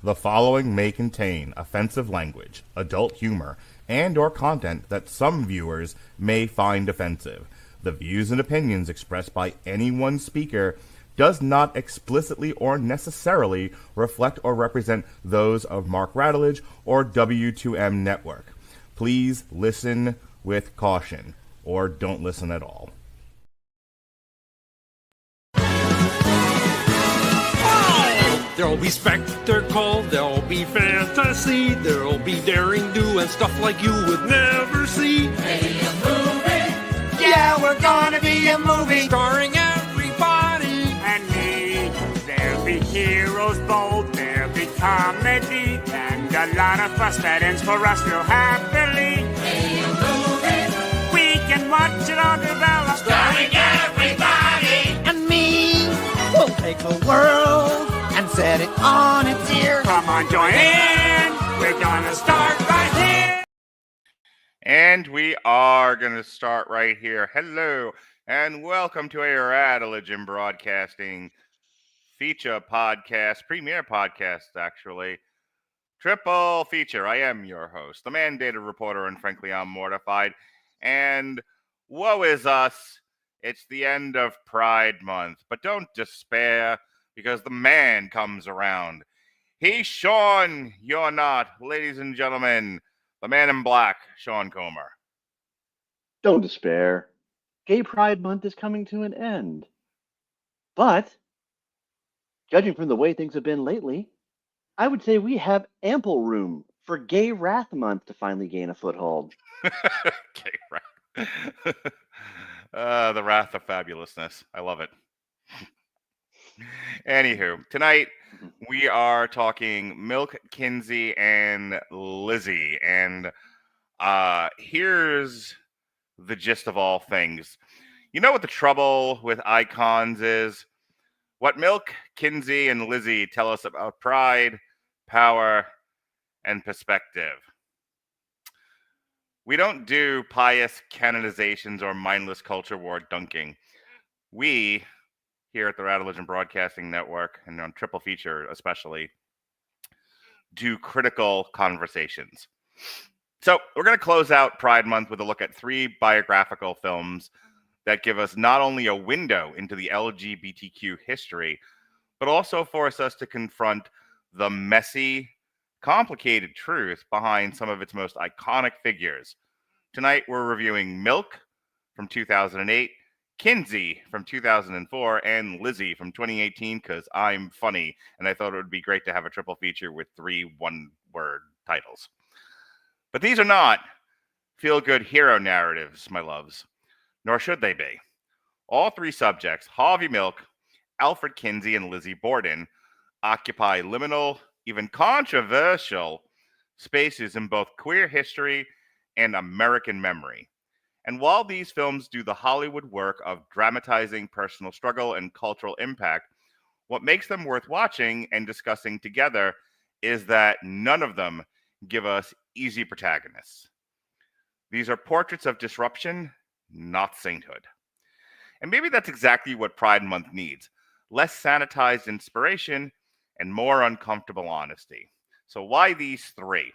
The following may contain offensive language, adult humor, and or content that some viewers may find offensive. The views and opinions expressed by any one speaker does not explicitly or necessarily reflect or represent those of Mark Radulich or W2M Network. Please listen with caution, or don't listen at all. There'll be spectacle, there'll be fantasy, there'll be daring do and stuff like you would never see. Be a movie, yeah, we're gonna be a movie, Starring everybody and me. There'll be heroes bold, there'll be comedy, and a lot of fuss that ends for us real happily. Be a movie, we can watch it all develop, starring everybody and me. We'll take the world and set it on its ear. Come on, join in. We're gonna start right here. And we are going to start right here. Hello, and welcome to a Radulich in Broadcasting feature podcast, premiere podcast, actually. Triple feature. I am your host, the mandated reporter, and frankly, I'm mortified. And woe is us. It's the end of Pride Month, but don't despair, because the man comes around. He's Sean, you're not. Ladies and gentlemen, the man in black, Sean Comer. Don't despair. Gay Pride Month is coming to an end. But, judging from the way things have been lately, I would say we have ample room for Gay Wrath Month to finally gain a foothold. Gay Wrath. The wrath of fabulousness. I love it. Anywho, tonight we are talking Milk, Kinsey, and Lizzy. And here's the gist of all things. You know what the trouble with icons is? What Milk, Kinsey, and Lizzy tell us about pride, power, and perspective. We don't do pious canonizations or mindless culture war dunking. We, here at the Radulich and Broadcasting Network, and on Triple Feature especially, do critical conversations. So we're going to close out Pride Month with a look at 3 biographical films that give us not only a window into the LGBTQ history, but also force us to confront the messy, complicated truth behind some of its most iconic figures. Tonight we're reviewing Milk from 2008, Kinsey from 2004, and Lizzy from 2018, because I'm funny, and I thought it would be great to have a triple feature with 3 one-word titles. But these are not feel-good hero narratives, my loves, nor should they be. All 3 subjects, Harvey Milk, Alfred Kinsey, and Lizzie Borden, occupy liminal, even controversial spaces in both queer history and American memory. And while these films do the Hollywood work of dramatizing personal struggle and cultural impact, what makes them worth watching and discussing together is that none of them give us easy protagonists. These are portraits of disruption, not sainthood. And maybe that's exactly what Pride Month needs. Less sanitized inspiration and more uncomfortable honesty. So why these 3?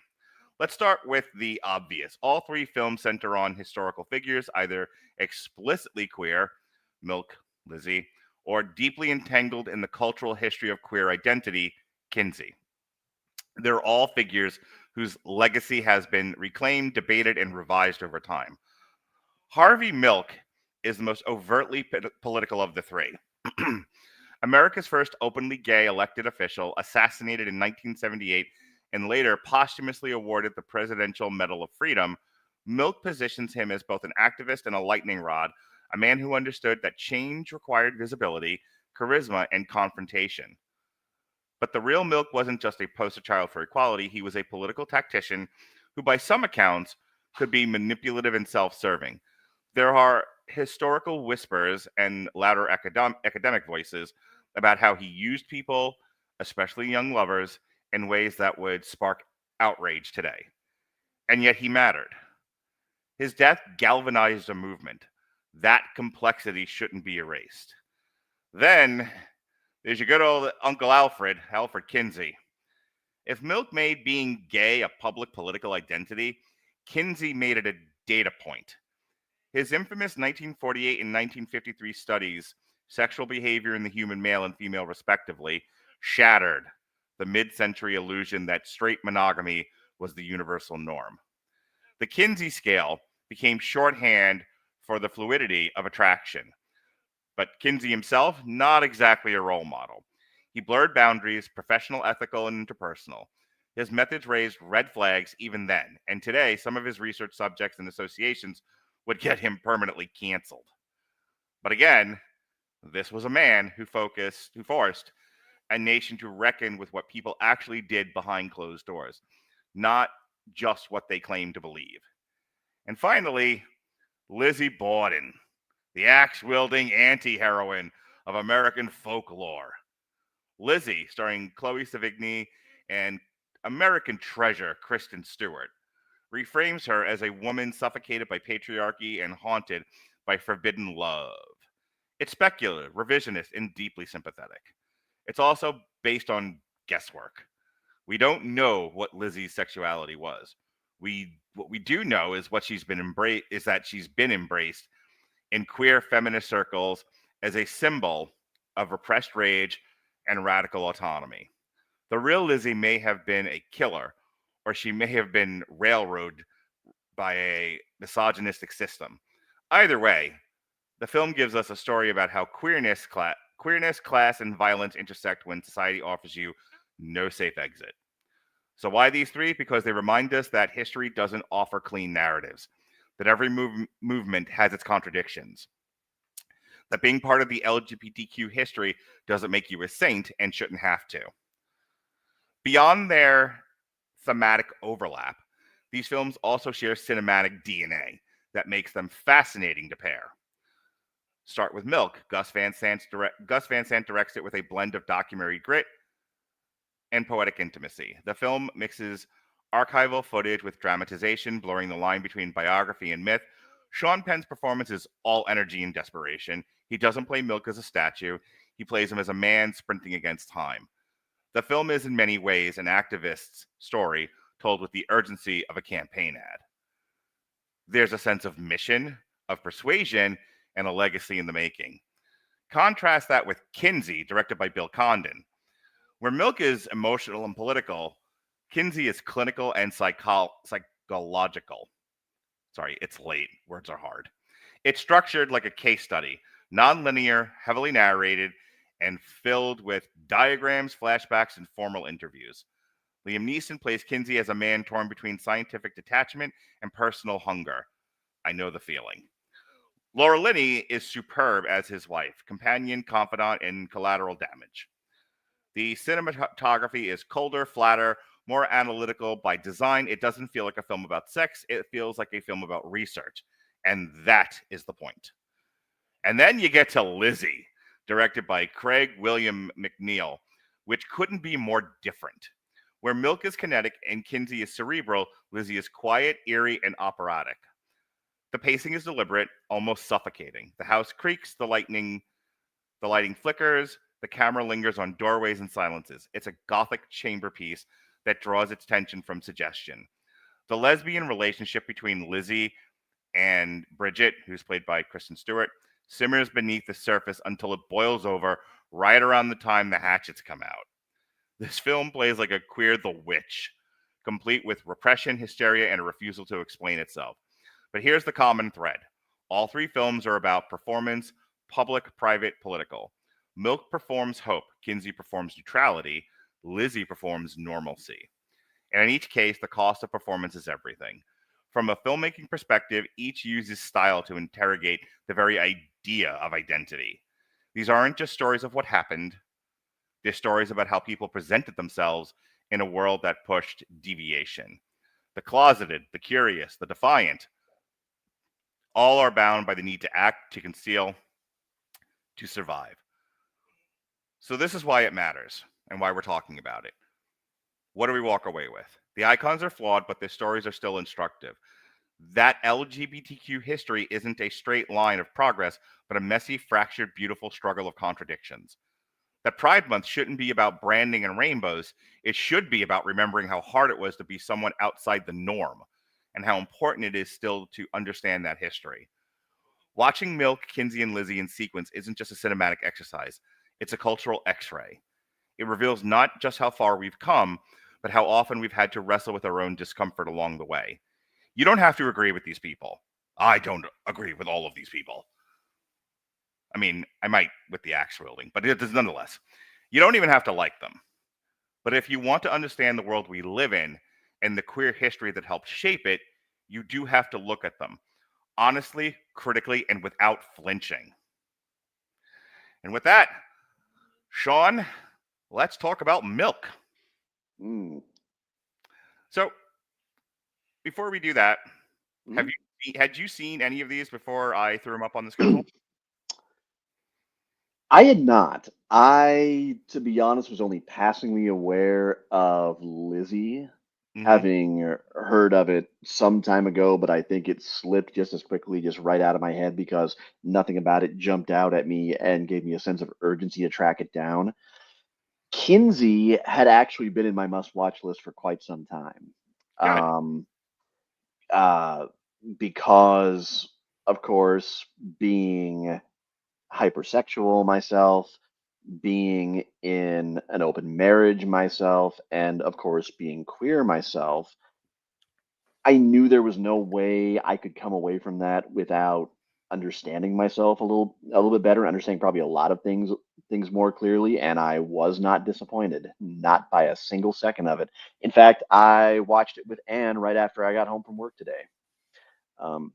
Let's start with the obvious. All 3 films center on historical figures, either explicitly queer, Milk, Lizzy, or deeply entangled in the cultural history of queer identity, Kinsey. They're all figures whose legacy has been reclaimed, debated, and revised over time. Harvey Milk is the most overtly political of the 3. America's first openly gay elected official, assassinated in 1978, and later posthumously awarded the Presidential Medal of Freedom, Milk positions him as both an activist and a lightning rod, a man who understood that change required visibility, charisma, and confrontation. But the real Milk wasn't just a poster child for equality, he was a political tactician who, by some accounts, could be manipulative and self-serving. There are historical whispers and louder academic voices about how he used people, especially young lovers, in ways that would spark outrage today. And yet he mattered. His death galvanized a movement. That complexity shouldn't be erased. Then there's your good old Uncle Alfred Kinsey. If Milk made being gay a public political identity, Kinsey made it a data point. His infamous 1948 and 1953 studies, Sexual Behavior in the Human Male and Female respectively, shattered the mid-century illusion that straight monogamy was the universal norm. The Kinsey scale became shorthand for the fluidity of attraction. But Kinsey himself, not exactly a role model. He blurred boundaries, professional, ethical, and interpersonal. His methods raised red flags even then, and today some of his research subjects and associations would get him permanently canceled. But again, this was a man who forced a nation to reckon with what people actually did behind closed doors, not just what they claimed to believe. And finally, Lizzie Borden, the axe-wielding anti-heroine of American folklore. Lizzie, starring Chloe Sevigny and American treasure Kristen Stewart, reframes her as a woman suffocated by patriarchy and haunted by forbidden love. It's speculative, revisionist, and deeply sympathetic. It's also based on guesswork. We don't know what Lizzie's sexuality was. What we do know is that she's been embraced in queer feminist circles as a symbol of repressed rage and radical autonomy. The real Lizzie may have been a killer, or she may have been railroaded by a misogynistic system. Either way, the film gives us a story about how queerness, class, and violence intersect when society offers you no safe exit. So why these three? Because they remind us that history doesn't offer clean narratives, that every movement has its contradictions, that being part of the LGBTQ history doesn't make you a saint and shouldn't have to. Beyond their thematic overlap, these films also share cinematic DNA that makes them fascinating to pair. Start with Milk. Gus Van Sant directs it with a blend of documentary grit and poetic intimacy. The film mixes archival footage with dramatization, blurring the line between biography and myth. Sean Penn's performance is all energy and desperation. He doesn't play Milk as a statue. He plays him as a man sprinting against time. The film is in many ways an activist's story told with the urgency of a campaign ad. There's a sense of mission, of persuasion, and a legacy in the making. Contrast that with Kinsey, directed by Bill Condon. Where Milk is emotional and political, Kinsey is clinical and psychological. Sorry, it's late. Words are hard. It's structured like a case study, non-linear, heavily narrated, and filled with diagrams, flashbacks, and formal interviews. Liam Neeson plays Kinsey as a man torn between scientific detachment and personal hunger. I know the feeling. Laura Linney is superb as his wife, companion, confidant, and collateral damage. The cinematography is colder, flatter, more analytical by design. It doesn't feel like a film about sex. It feels like a film about research. And that is the point. And then you get to Lizzie, directed by Craig William McNeil, which couldn't be more different. Where Milk is kinetic and Kinsey is cerebral, Lizzie is quiet, eerie, and operatic. The pacing is deliberate, almost suffocating. The house creaks, the lighting flickers, the camera lingers on doorways and silences. It's a gothic chamber piece that draws its attention from suggestion. The lesbian relationship between Lizzie and Bridget, who's played by Kristen Stewart, simmers beneath the surface until it boils over right around the time the hatchets come out. This film plays like a Queer the Witch, complete with repression, hysteria, and a refusal to explain itself. But here's the common thread. All three films are about performance, public, private, political. Milk performs hope, Kinsey performs neutrality, Lizzie performs normalcy. And in each case, the cost of performance is everything. From a filmmaking perspective, each uses style to interrogate the very idea of identity. These aren't just stories of what happened. They're stories about how people presented themselves in a world that pushed deviation. The closeted, the curious, the defiant, all are bound by the need to act, to conceal, to survive. So this is why it matters and why we're talking about it. What do we walk away with? The icons are flawed, but their stories are still instructive. That LGBTQ history isn't a straight line of progress, but a messy, fractured, beautiful struggle of contradictions. that Pride Month shouldn't be about branding and rainbows. It should be about remembering how hard it was to be someone outside the norm and how important it is still to understand that history. Watching Milk, Kinsey, and Lizzie in sequence isn't just a cinematic exercise, it's a cultural x ray. It reveals not just how far we've come, but how often we've had to wrestle with our own discomfort along the way. You don't have to agree with these people. I don't agree with all of these people. I mean, I might with the axe wielding, but it is nonetheless. You don't even have to like them. But if you want to understand the world we live in and the queer history that helped shape it, you do have to look at them honestly, critically, and without flinching. And with that, Sean, let's talk about Milk. Mm. So, before we do that, Mm. had you seen any of these before I threw them up on the schedule? I had not. I, to be honest, was only passingly aware of Lizzie, Mm-hmm. having heard of it some time ago, but I think it slipped just as quickly, just right out of my head because nothing about it jumped out at me and gave me a sense of urgency to track it down. Kinsey had actually been in my must-watch list for quite some time. Good. Um, uh, because, of course, being hypersexual myself, being in an open marriage myself, and of course, being queer myself, I knew there was no way I could come away from that without understanding myself a little bit better, understanding probably a lot of things more clearly, and I was not disappointed, not by a single second of it. In fact, I watched it with Anne right after I got home from work today. Um,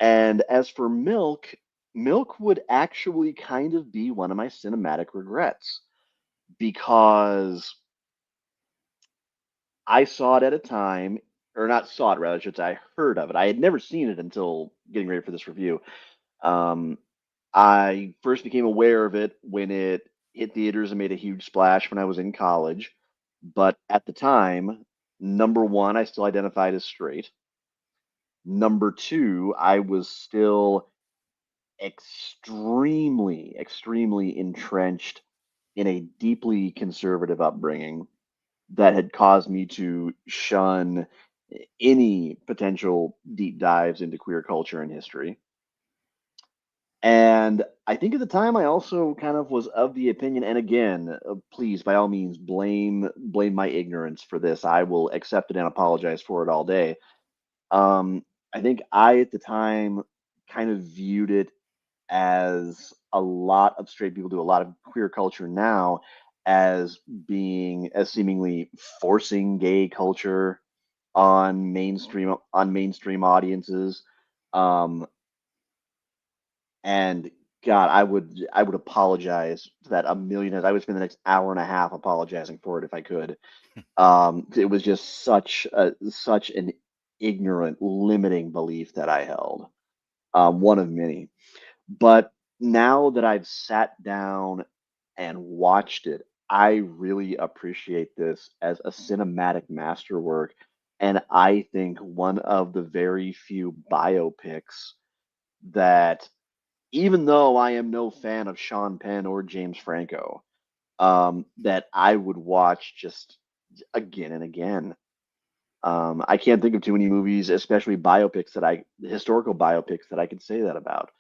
and as for Milk, Milk would actually kind of be one of my cinematic regrets because I saw it at a time, or not saw it rather, I should say, I heard of it. I had never seen it until getting ready for this review. Um, I first became aware of it when it hit theaters and made a huge splash when I was in college. But at the time, number one, I still identified as straight. Number two, I was still extremely, extremely entrenched in a deeply conservative upbringing that had caused me to shun any potential deep dives into queer culture and history. And I think at the time I also kind of was of the opinion, and again, please, by all means, blame my ignorance for this. I will accept it and apologize for it all day. I think I at the time kind of viewed it as a lot of straight people do, a lot of queer culture now, as being as seemingly forcing gay culture on mainstream audiences. Um, and God, I would apologize for that a million times. I would spend the next hour and a half apologizing for it if I could. It was just such an ignorant, limiting belief that I held. One of many. But now that I've sat down and watched it, I really appreciate this as a cinematic masterwork. And I think one of the very few biopics that, even though I am no fan of Sean Penn or James Franco, that I would watch just again and again. I can't think of too many movies, especially historical biopics that I could say that about.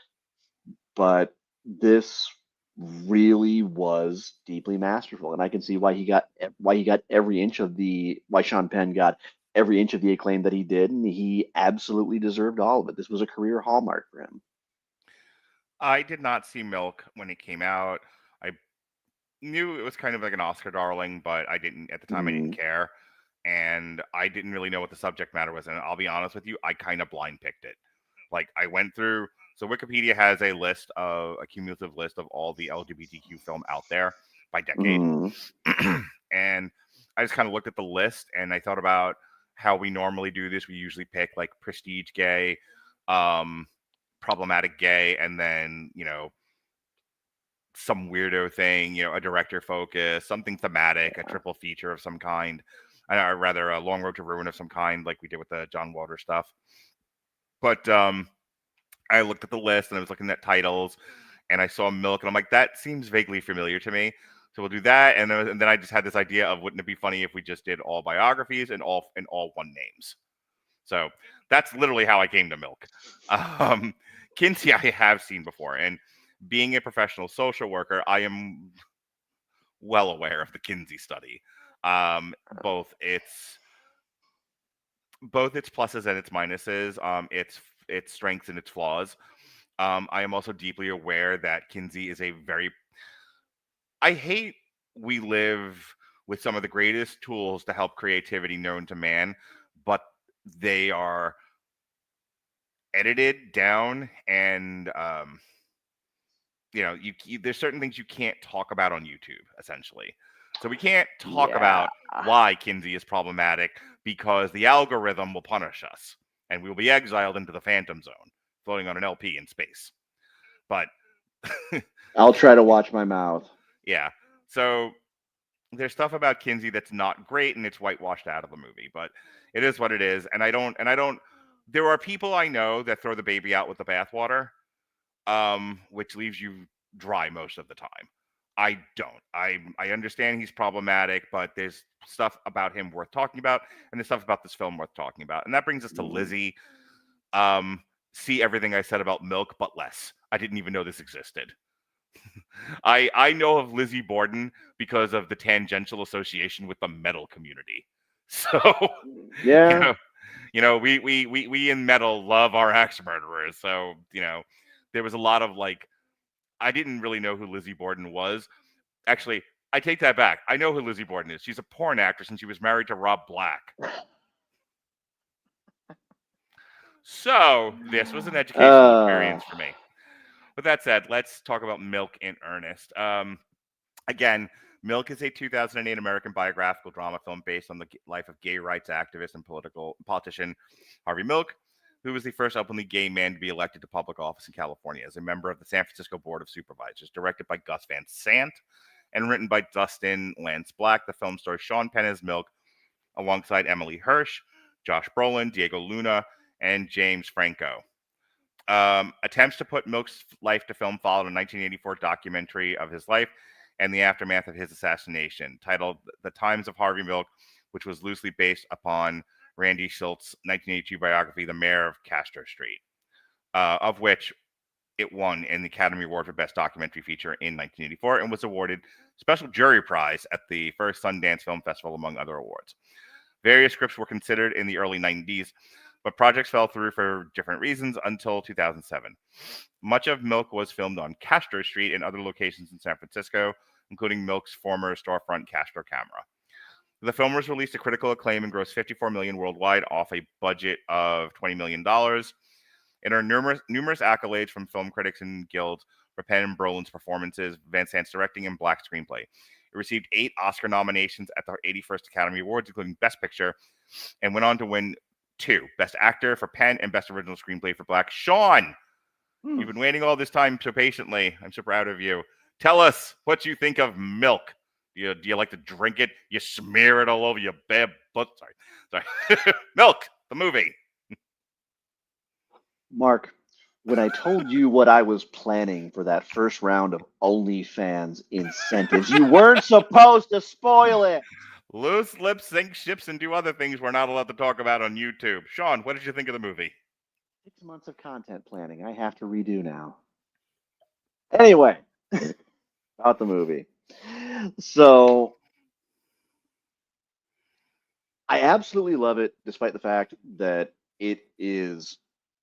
But this really was deeply masterful, and I can see why Sean Penn got every inch of the acclaim that he did, and he absolutely deserved all of it. This was a career hallmark for him. I did not see Milk when it came out. I knew it was kind of like an Oscar darling, but I didn't at the time. I didn't Mm, care, and I didn't really know what the subject matter was. And I'll be honest with you, I kind of blind picked it. Like I went through. So Wikipedia has a cumulative list of all the LGBTQ film out there by decade, mm, and I just kind of looked at the list and I thought about how we normally do this. We usually pick like prestige gay, um, problematic gay, and then some weirdo thing, a director focus, something thematic, a triple feature of some kind, or rather a Long Road to Ruin of some kind, like we did with the John Waters stuff. But I looked at the list and I was looking at titles, and I saw Milk, and I'm like, that seems vaguely familiar to me. So we'll do that, and then I just had this idea of, wouldn't it be funny if we just did all biographies and all one names? So that's literally how I came to Milk. Kinsey, I have seen before, and being a professional social worker, I am well aware of the Kinsey study, both its pluses and its minuses, its strengths and its flaws. I am also deeply aware that Kinsey is a very. I hate we live with some of the greatest tools to help creativity known to man, but they are edited down, and there's certain things you can't talk about on YouTube, essentially. So we can't talk about why Kinsey is problematic because the algorithm will punish us, and we will be exiled into the Phantom Zone, floating on an LP in space. But I'll try to watch my mouth. Yeah. So there's stuff about Kinsey that's not great, and it's whitewashed out of the movie, but it is what it is. And I don't. There are people I know that throw the baby out with the bathwater, which leaves you dry most of the time. I don't. I understand he's problematic, but there's stuff about him worth talking about, and there's stuff about this film worth talking about. And that brings us to Lizzy. See everything I said about Milk, but less. I didn't even know this existed. I know of Lizzie Borden because of the tangential association with the metal community. So Yeah. we in metal love our axe murderers. So there was a lot of I didn't really know who Lizzie Borden was. Actually, I take that back. I know who Lizzie Borden is. She's a porn actress, and she was married to Rob Black. So this was an educational experience for me. With that said, let's talk about Milk in earnest. Again, Milk is a 2008 American biographical drama film based on the life of gay rights activist and politician Harvey Milk, who was the first openly gay man to be elected to public office in California as a member of the San Francisco Board of Supervisors. Directed by Gus Van Sant and written by Dustin Lance Black, the film stars Sean Penn as Milk alongside Emily Hirsch, Josh Brolin, Diego Luna, and James Franco. Attempts to put Milk's life to film followed a 1984 documentary of his life and the aftermath of his assassination, titled The Times of Harvey Milk, which was loosely based upon Randy Schultz's 1982 biography, The Mayor of Castro Street, of which it won an Academy Award for Best Documentary Feature in 1984 and was awarded Special Jury Prize at the first Sundance Film Festival, among other awards. Various scripts were considered in the early 90s, but projects fell through for different reasons until 2007. Much of Milk was filmed on Castro Street and other locations in San Francisco, including Milk's former storefront Castro Camera. The film was released to critical acclaim and grossed $54 million worldwide off a budget of $20 million. It earned numerous accolades from film critics and guilds for Penn and Brolin's performances, Van Sant's directing, and Black's screenplay. It received 8 Oscar nominations at the 81st Academy Awards, including Best Picture, and went on to win 2, Best Actor for Penn and Best Original Screenplay for Black. Sean, you've been waiting all this time so patiently. I'm so proud of you. Tell us what you think of Milk. Do you like to drink it? You smear it all over your bare butt. Sorry. Milk, the movie. Mark, when I told you what I was planning for that first round of OnlyFans incentives, you weren't supposed to spoil it. Loose lips sink ships and do other things we're not allowed to talk about on YouTube. Sean, what did you think of the movie? 6 months of content planning I have to redo now. Anyway, about the movie. So, I absolutely love it, despite the fact that it is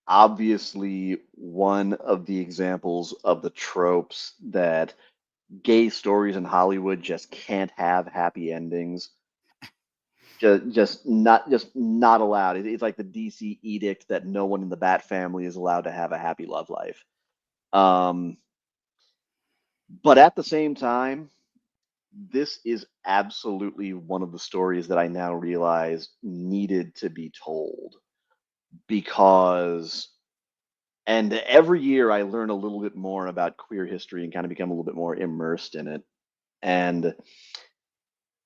obviously one of the examples of the tropes that gay stories in Hollywood just can't have happy endings. Just not allowed. It's like the DC edict that no one in the Bat family is allowed to have a happy love life. But at the same time, this is absolutely one of the stories that I now realize needed to be told, because, and every year I learn a little bit more about queer history and kind of become a little bit more immersed in it. And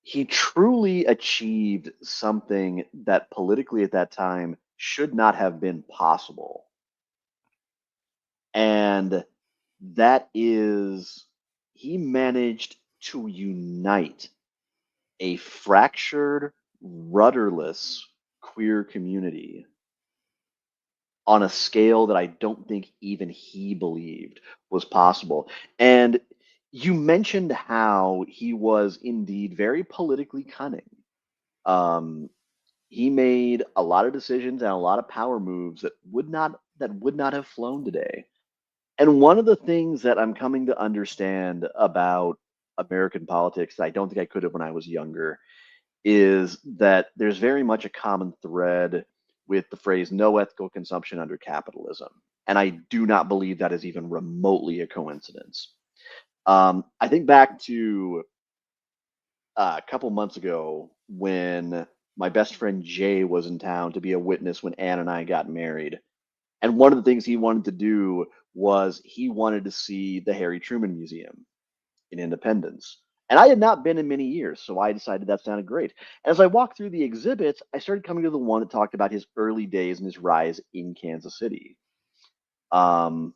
he truly achieved something that politically at that time should not have been possible. And That is, he managed to unite a fractured, rudderless queer community on a scale that I don't think even he believed was possible. And you mentioned how he was indeed very politically cunning. Um, he made a lot of decisions and a lot of power moves that would not have flown today. And one of the things that I'm coming to understand about American politics that I don't think I could have when I was younger is that there's very much a common thread with the phrase no ethical consumption under capitalism. And I do not believe that is even remotely a coincidence. I think back to a couple months ago when my best friend Jay was in town to be a witness when Ann and I got married. And one of the things he wanted to do was he wanted to see the Harry Truman Museum in Independence. And I had not been in many years, so I decided that sounded great. As I walked through the exhibits, I started coming to the one that talked about his early days and his rise in Kansas City, um,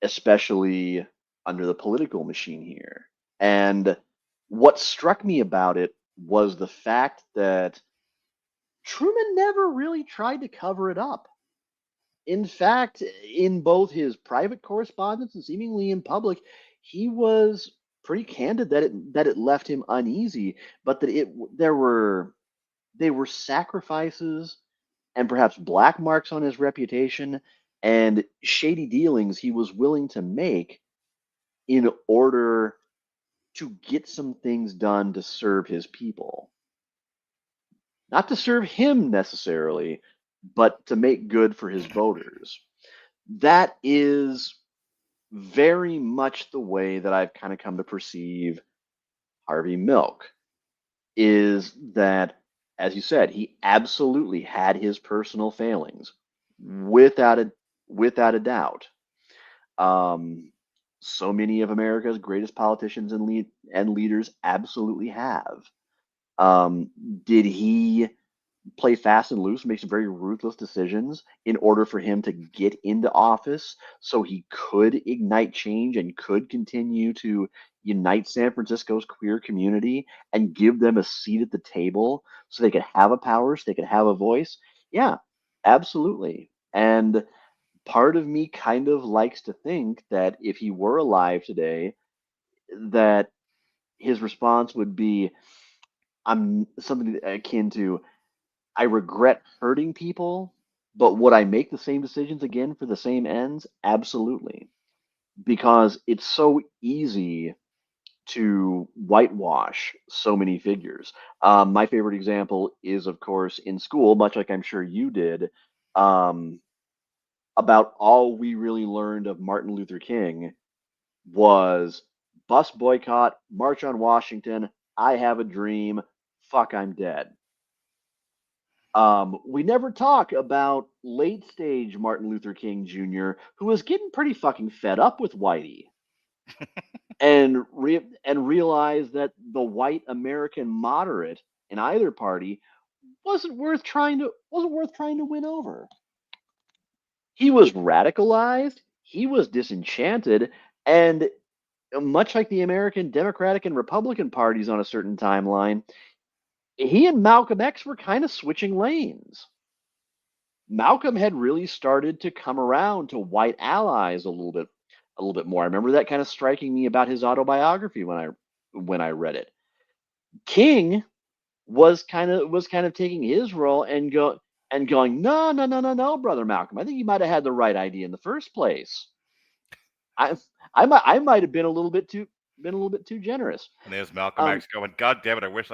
especially under the political machine here. And what struck me about it was the fact that Truman never really tried to cover it up. In fact, in both his private correspondence and seemingly in public, he was pretty candid that it left him uneasy, but that it there were they were sacrifices and perhaps black marks on his reputation and shady dealings he was willing to make in order to get some things done to serve his people. Not to serve him necessarily, but to make good for his voters. That is very much the way that I've kind of come to perceive Harvey Milk is that, as you said, he absolutely had his personal failings, without a doubt. Um, so many of America's greatest politicians and leaders absolutely have. Um, did he play fast and loose, make some very ruthless decisions in order for him to get into office so he could ignite change and could continue to unite San Francisco's queer community and give them a seat at the table so they could have a power, so they could have a voice? Yeah, absolutely. And part of me kind of likes to think that if he were alive today, that his response would be I'm something akin to I regret hurting people, but would I make the same decisions again for the same ends? Absolutely. Because it's so easy to whitewash so many figures. My favorite example is, of course, in school, much like I'm sure you did, um, about all we really learned of Martin Luther King was bus boycott, march on Washington, I have a dream, fuck, I'm dead. We never talk about late stage Martin Luther King Jr., who was getting pretty fucking fed up with Whitey and realized that the white American moderate in either party wasn't worth trying to win over. He was radicalized, he was disenchanted, and much like the American Democratic and Republican parties on a certain timeline, he and Malcolm X were kind of switching lanes. Malcolm had really started to come around to white allies a little bit more. I remember that kind of striking me about his autobiography when I read it. King was kind of taking his role and going, no, no, no, no, no, brother Malcolm. I think you might have had the right idea in the first place. I I might have been a little bit too generous. And there's Malcolm Um, X going, God damn it, I wish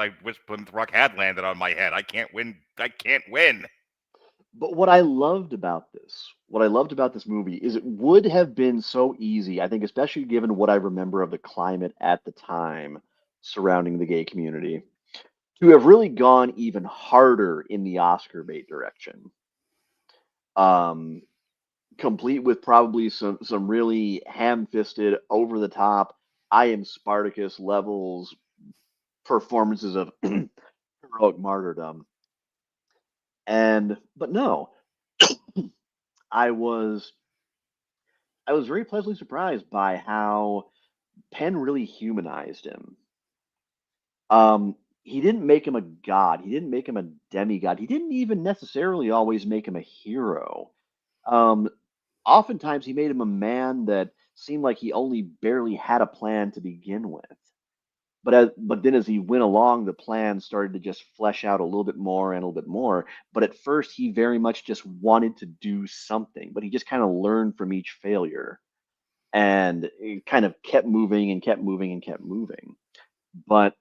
Plymouth Rock had landed on my head. I can't win. I can't win. But what I loved about this movie is it would have been so easy, I think, especially given what I remember of the climate at the time surrounding the gay community, to have really gone even harder in the Oscar bait direction. Um, Complete with probably some really ham-fisted, over-the-top, I am Spartacus levels performances of heroic martyrdom. And but no, I was I was very pleasantly surprised by how Penn really humanized him. He didn't make him a god. He didn't make him a demigod. He didn't even necessarily always make him a hero. Um, Oftentimes, he made him a man that seemed like he only barely had a plan to begin with. But then as he went along, the plan started to just flesh out a little bit more and a little bit more. But at first, he very much just wanted to do something, but he just kind of learned from each failure and it kind of kept moving and kept moving and kept moving. But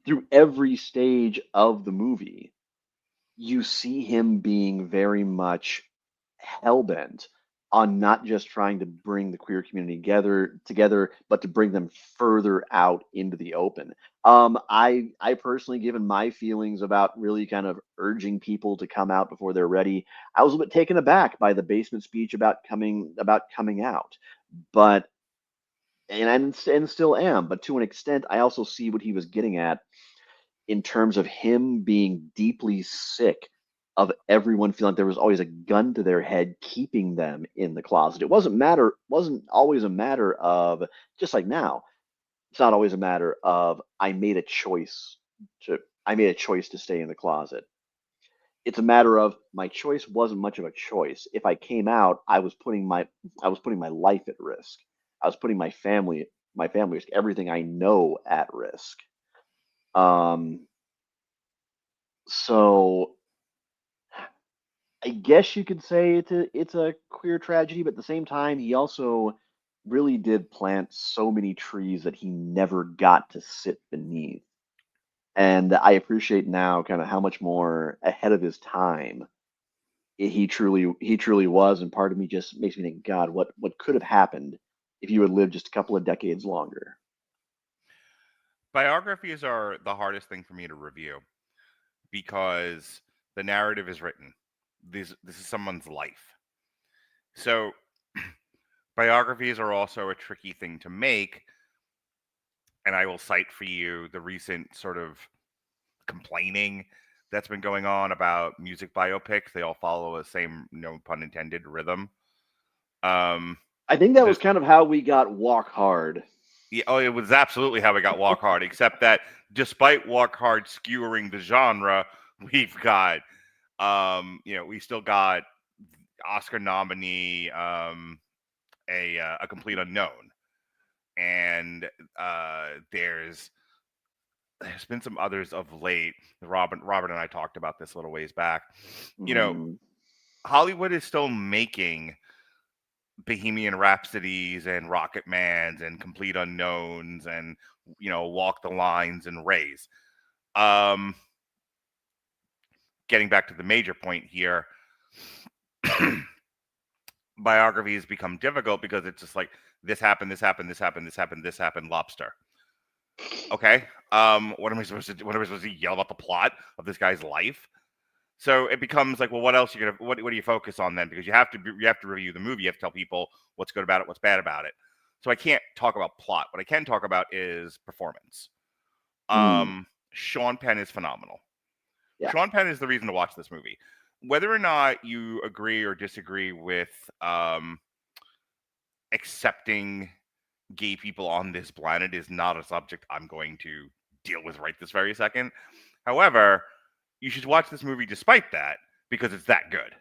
through every stage of the movie, you see him being very much hell-bent on not just trying to bring the queer community together, but to bring them further out into the open. I personally, given my feelings about really kind of urging people to come out before they're ready, I was a bit taken aback by the basement speech about coming out. But and still am, but to an extent, I also see what he was getting at in terms of him being deeply sick of everyone feeling like there was always a gun to their head keeping them in the closet. It wasn't always a matter of, just like now, it's not always a matter of I made a choice to stay in the closet. It's a matter of my choice wasn't much of a choice. If I came out, I was putting my life at risk. I was putting my family risk, everything I know at risk. Um, so I guess you could say it's a queer tragedy, but at the same time, he also really did plant so many trees that he never got to sit beneath. And I appreciate now kind of how much more ahead of his time he truly was. And part of me just makes me think, God, what could have happened if you had lived just a couple of decades longer? Biographies are the hardest thing for me to review because the narrative is written. This is someone's life. So biographies are also a tricky thing to make, and I will cite for you the recent sort of complaining that's been going on about music biopics. They all follow a same, no pun intended, rhythm. Um, I think that was there's kind of how we got Walk Hard. Yeah, oh, it was absolutely how we got Walk Hard, except that despite Walk Hard skewering the genre, we've got, we still got Oscar nominee, a complete unknown, and there's been some others of late. Robert and I talked about this a little ways back. You know, Mhm. Hollywood is still making Bohemian Rhapsodies and Rocketmans and Complete Unknowns and Walk the Lines and Rays. Um, Getting back to the major point here, biographies become difficult because it's just like this happened, this happened, this happened, this happened, this happened. Lobster. Okay. What am I supposed to do? What am I supposed to yell about the plot of this guy's life? So it becomes like, well, what else what do you focus on then? Because you have to review the movie. You have to tell people what's good about it, what's bad about it. So I can't talk about plot. What I can talk about is performance. Mm, Sean Penn is phenomenal. yeah. Sean Penn is the reason to watch this movie. Whether or not you agree or disagree with accepting gay people on this planet is not a subject I'm going to deal with right this very second. However, you should watch this movie despite that because it's that good.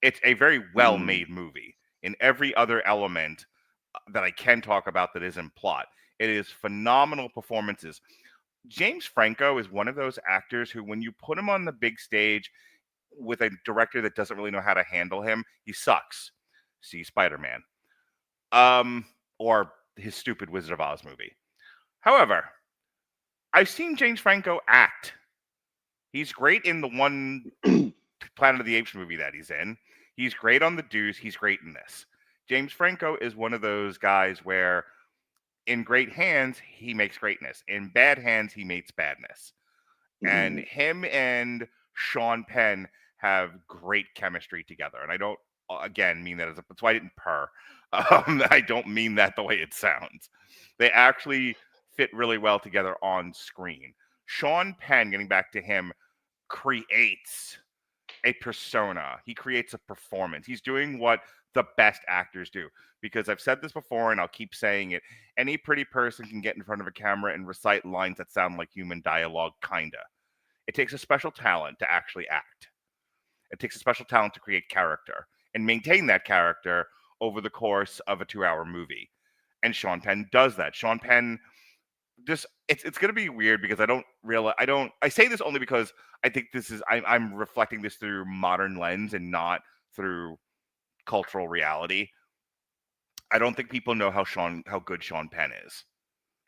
It's a very well Mm, made movie in every other element that I can talk about that isn't plot. It is phenomenal performances. James Franco is one of those actors who, when you put him on the big stage with a director that doesn't really know how to handle him, he sucks. See Spider-Man. Or his stupid Wizard of Oz movie. However, I've seen James Franco act. He's great in the one Planet of the Apes movie that he's in. He's great on The Deuce. He's great in this. James Franco is one of those guys where in great hands, he makes greatness. In bad hands, he makes badness. And mhm. him and Sean Penn have great chemistry together. And I don't, again, mean that that's why I didn't purr. I don't mean that the way it sounds. They actually fit really well together on screen. Sean Penn, getting back to him, creates a persona. He creates a performance. He's doing what the best actors do. Because I've said this before and I'll keep saying it. Any pretty person can get in front of a camera and recite lines that sound like human dialogue, kinda. It takes a special talent to actually act. It takes a special talent to create character and maintain that character over the course of a 2-hour movie. And Sean Penn does that. Sean Penn just it's gonna be weird because I say this only because I think I'm reflecting this through modern lens and not through cultural reality. I don't think people know how good Sean Penn is.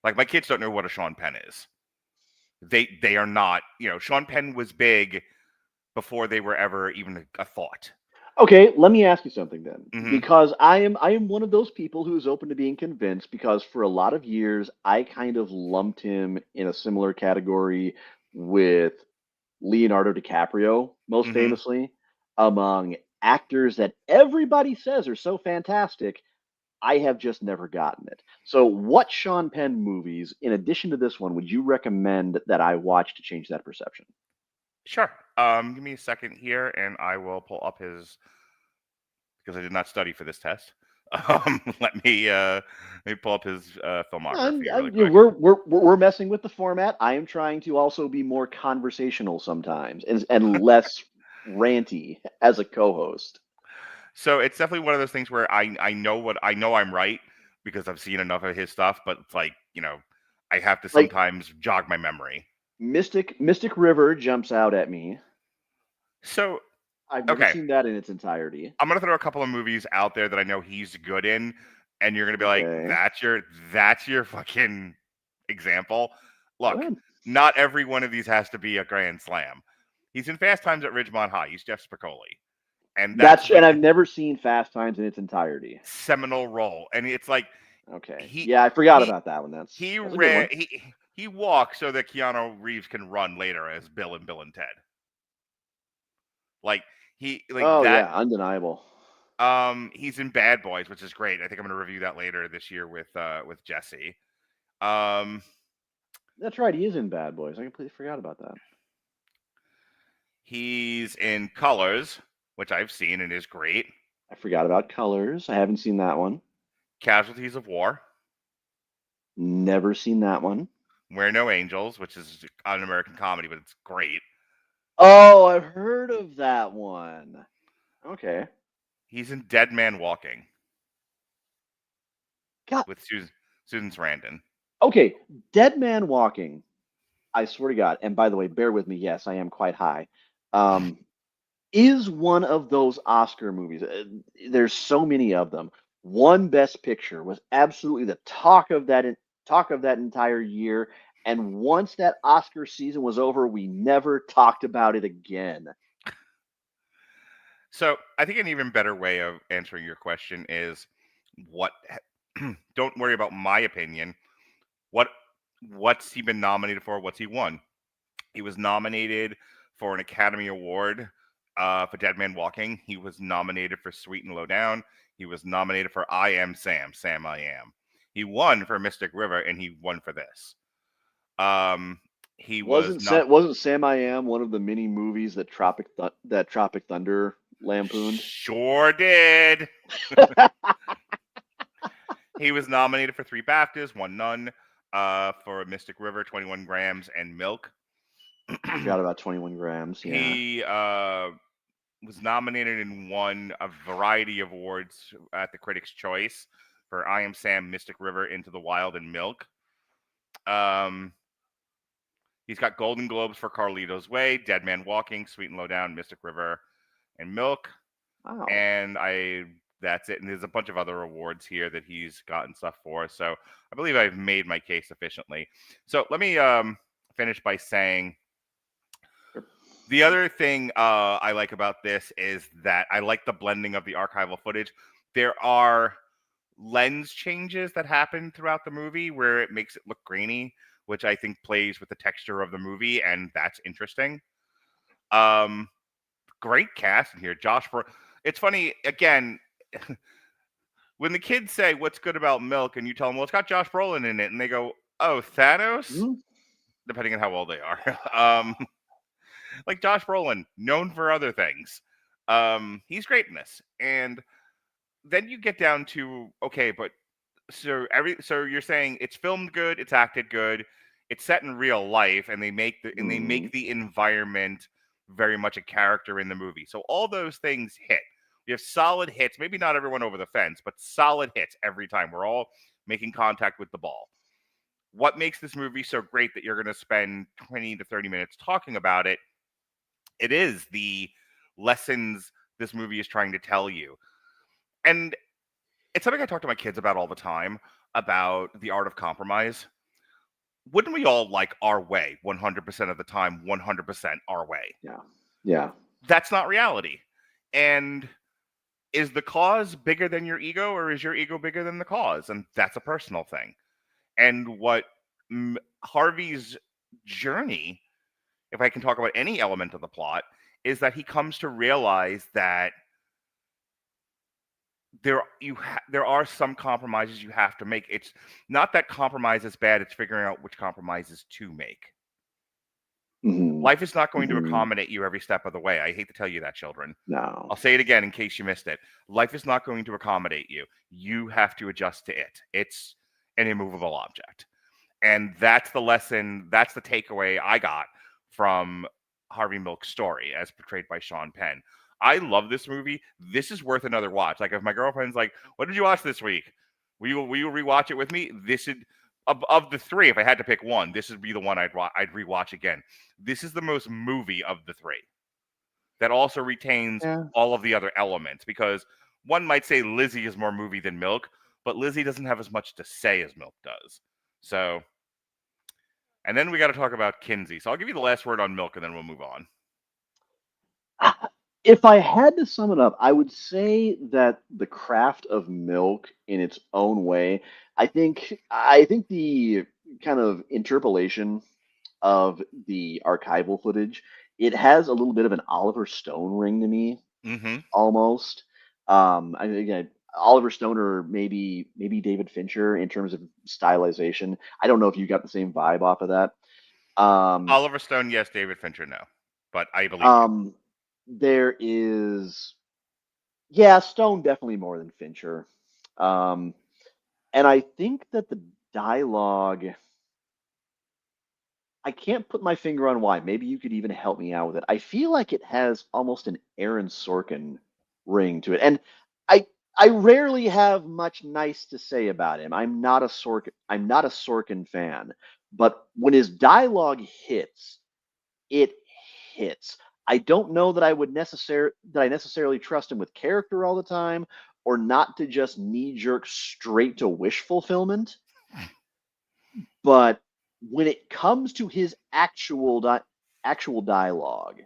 Like, my kids don't know what a Sean Penn is. They are not, Sean Penn was big before they were ever even a thought. Okay, let me ask you something then, Mhm. because I am one of those people who's open to being convinced. Because for a lot of years, I kind of lumped him in a similar category with Leonardo DiCaprio, most Mhm. famously, among actors that everybody says are so fantastic. I have just never gotten it. So, what Sean Penn movies, in addition to this one, would you recommend that I watch to change that perception? Sure. Give me a second here, and I will pull up his because I did not study for this test. Let me pull up his filmography really Yeah, quick. we're messing with the format. I am trying to also be more conversational sometimes and less ranty as a co-host. So it's definitely one of those things where I know I'm right because I've seen enough of his stuff, but it's like, I have to Like sometimes jog my memory. Mystic River jumps out at me. So, I've never okay, seen that in its entirety. I'm gonna throw a couple of movies out there that I know he's good in, and you're gonna be like, Okay, that's your fucking example. go Look, ahead. not every one of these has to be a grand slam. He's in Fast Times at Ridgemont High. He's Jeff Spicoli, and that's And the I've never seen Fast Times in its entirety. seminal role. And it's like Okay, he yeah, I forgot he about that one. he That's a good ran one. he walks so that Keanu Reeves can run later as Bill and Bill and Ted. Like Oh that. yeah, undeniable. He's in Bad Boys, which is great. I think I'm gonna review that later this year with Jesse. Um, That's right. He is in Bad Boys. I completely forgot about that. he's in Colors, which I've seen and is great. I forgot about Colors. I haven't seen that one. Casualties of War, Never seen that one. Where No Angels, which is an American comedy, but it's great. Oh, I've heard of that one. Okay. He's in Dead Man Walking God. with Susan Sarandon. Okay. Dead Man Walking. I swear to God. And by the way, bear with me. Yes, I am quite high. Um, is one of those Oscar movies. There's so many of them. One Best Picture was absolutely the talk of that entire year. And once that Oscar season was over, we never talked about it again. So I think an even better way of answering your question is what. Don't worry about my opinion. What what's he been nominated for? What's he won? He was nominated for an Academy Award for Dead Man Walking. He was nominated for Sweet and Low Down. He was nominated for I Am Sam, Sam I Am. He won for Mystic River, and he won for this. Um, he was not. Wasn't Sam I Am one of the many movies that Tropic Thunder lampooned? Sure did. He was nominated for 3 BAFTAs, won none. For Mystic River, 21 Grams, and Milk. Forgot about 21 Grams. Yeah. He was nominated and won a variety of awards at the Critics' Choice for I Am Sam, Mystic River, Into the Wild, and Milk. He's got Golden Globes for Carlito's Way, Dead Man Walking, Sweet and Low Down, Mystic River, and Milk. Wow. And that's it. And there's a bunch of other awards here that he's gotten stuff for. So I believe I've made my case sufficiently. So let me finish by saying the other thing I like about this is that I like the blending of the archival footage. There are lens changes that happen throughout the movie where it makes it look grainy, which I think plays with the texture of the movie, and that's interesting. Great cast in here. It's funny, again, when the kids say, "What's good about Milk?" and you tell them, "Well, it's got Josh Brolin in it," and they go, "Oh, Thanos?" Hmm? Depending on how old they are. Like Josh Brolin, known for other things. He's great in this. And then you get down to, okay, but so you're saying it's filmed good, it's acted good, it's set in real life, and they make the environment very much a character in the movie. So all those things hit. You have solid hits, maybe not everyone over the fence, but solid hits every time. We're all making contact with the ball. What makes this movie so great that you're going to spend 20 to 30 minutes talking about it? It is the lessons this movie is trying to tell you. And it's something I talk to my kids about all the time, about the art of compromise. Wouldn't we all like our way 100% of the time, 100% our way? Yeah. Yeah. That's not reality. And is the cause bigger than your ego, or is your ego bigger than the cause? And that's a personal thing. And what Harvey's journey, if I can talk about any element of the plot, is that he comes to realize that there are some compromises you have to make. It's not that compromise is bad, it's figuring out which compromises to make. Life is not going to accommodate you every step of the way. I hate to tell you that, children. No. I'll say it again in case you missed it. Life is not going to accommodate you. You have to adjust to it. It's an immovable object. And that's the lesson, that's the takeaway I got from Harvey Milk's story as portrayed by Sean Penn. I love this movie. This is worth another watch. Like, if my girlfriend's like, what did you watch this week? Will you rewatch it with me? This is, of the three, if I had to pick one, this would be the one I'd rewatch again. This is the most movie of the three that also retains all of the other elements, because one might say Lizzy is more movie than Milk, but Lizzy doesn't have as much to say as Milk does. So, and then we got to talk about Kinsey. So I'll give you the last word on Milk, and then we'll move on. If I had to sum it up, I would say that the craft of Milk, in its own way, I think the kind of interpolation of the archival footage, it has a little bit of an Oliver Stone ring to me, almost. Again, Oliver Stone, or maybe David Fincher in terms of stylization. I don't know if you got the same vibe off of that. Oliver Stone, yes. David Fincher, no. But I believe you. There is, Stone definitely more than Fincher. And I think that the dialogue, I can't put my finger on why. Maybe you could even help me out with it. I feel like it has almost an Aaron Sorkin ring to it. And I rarely have much nice to say about him. I'm not a Sorkin fan, but when his dialogue hits, it hits. I don't know that I necessarily trust him with character all the time, or not to just knee-jerk straight to wish fulfillment. But when it comes to his actual dialogue,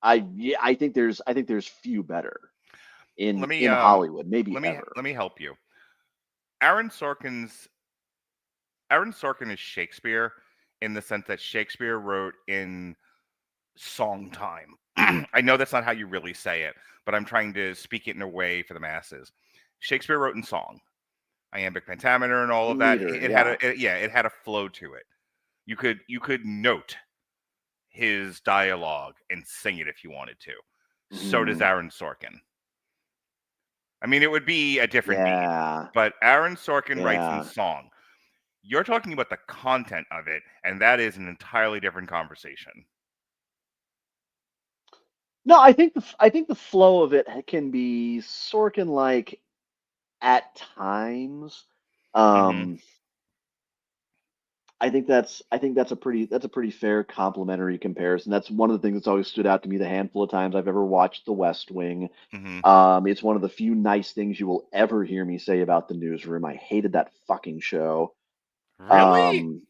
I think there's few better in Hollywood, maybe ever. Let me help you. Aaron Sorkin is Shakespeare, in the sense that Shakespeare wrote in song time. I know that's not how you really say it, but I'm trying to speak it in a way for the masses. Shakespeare wrote in song, iambic pentameter and all of that. It had a flow to it. You could note his dialogue and sing it if you wanted to. So does Aaron Sorkin. I mean, it would be a different beat, but Aaron Sorkin writes in song. You're talking about the content of it, and that is an entirely different conversation. No, I think the flow of it can be Sorkin-like at times. I think that's a pretty fair complimentary comparison. That's one of the things that's always stood out to me the handful of times I've ever watched The West Wing. It's one of the few nice things you will ever hear me say about The Newsroom. I hated that fucking show. Really?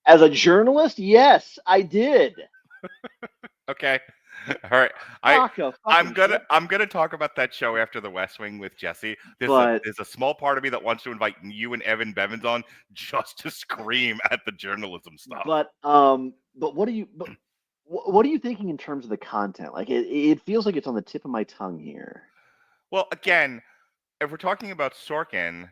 As a journalist, yes, I did. Okay. All right. I'm gonna talk about that show after The West Wing with Jesse. There's a small part of me that wants to invite you and Evan Bevins on just to scream at the journalism stuff. But what are you thinking in terms of the content? Like, it feels like it's on the tip of my tongue here. Well, again, if we're talking about Sorkin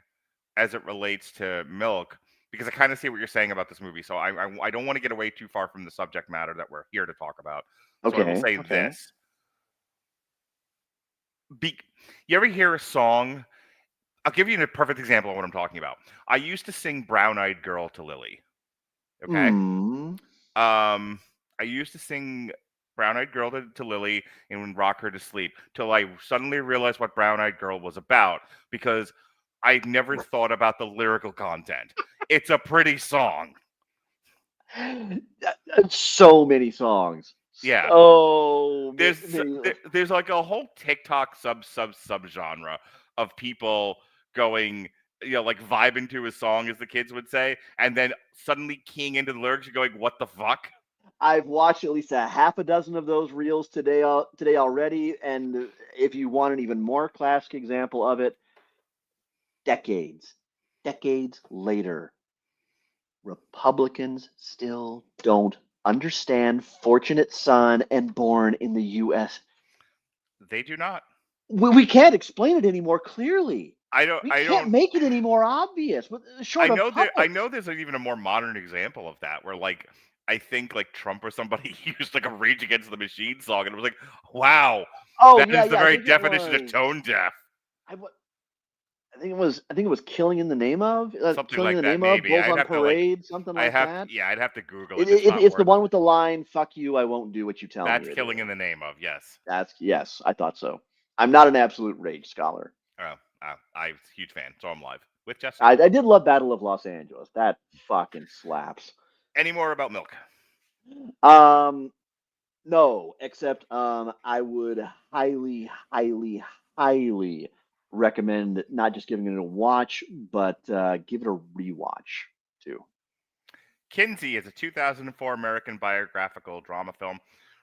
as it relates to Milk, because I kind of see what you're saying about this movie, so I don't want to get away too far from the subject matter that we're here to talk about. So I will say this. You ever hear a song? I'll give you a perfect example of what I'm talking about. I used to sing Brown Eyed Girl to Lily. Okay. Hmm. I used to sing Brown Eyed Girl to Lily and rock her to sleep till I suddenly realized what Brown Eyed Girl was about because I never thought about the lyrical content. It's a pretty song. So many songs. Yeah. So There's many. there's like a whole TikTok sub genre of people going, like vibing to a song, as the kids would say, and then suddenly keying into the lyrics and going, "What the fuck?" I've watched at least a half a dozen of those reels today already, and if you want an even more classic example of it, decades, decades later, Republicans still don't understand Fortunate Son and Born in the U.S. They do not. We can't explain it any more clearly. I don't. We I can't don't. make it any more obvious, short of I puppets. know there's even a more modern example of that where like I think like Trump or somebody used like a Rage Against the Machine song and it was like, wow, Oh that yeah, is the yeah. I very think it definition of was. tone deaf. I, wa- I think it was Killing in the Name of. Something Killing in like the that Name of. maybe. Bulls I'd on have to like Parade, something like that. I'd have to Google it. It's not It's the worth one with the line "Fuck you, I won't do what you tell me that's to killing do." in the name of, yes. That's yes, I thought so. I'm not an absolute rage scholar. Oh, I'm a huge fan, so I'm live. With Jesse. I did love Battle of Los Angeles. That fucking slaps. Any more about Milk? Um, no, except I would highly, highly, highly recommend not just giving it a watch, but give it a rewatch too. Kinsey is a 2004 American biographical drama film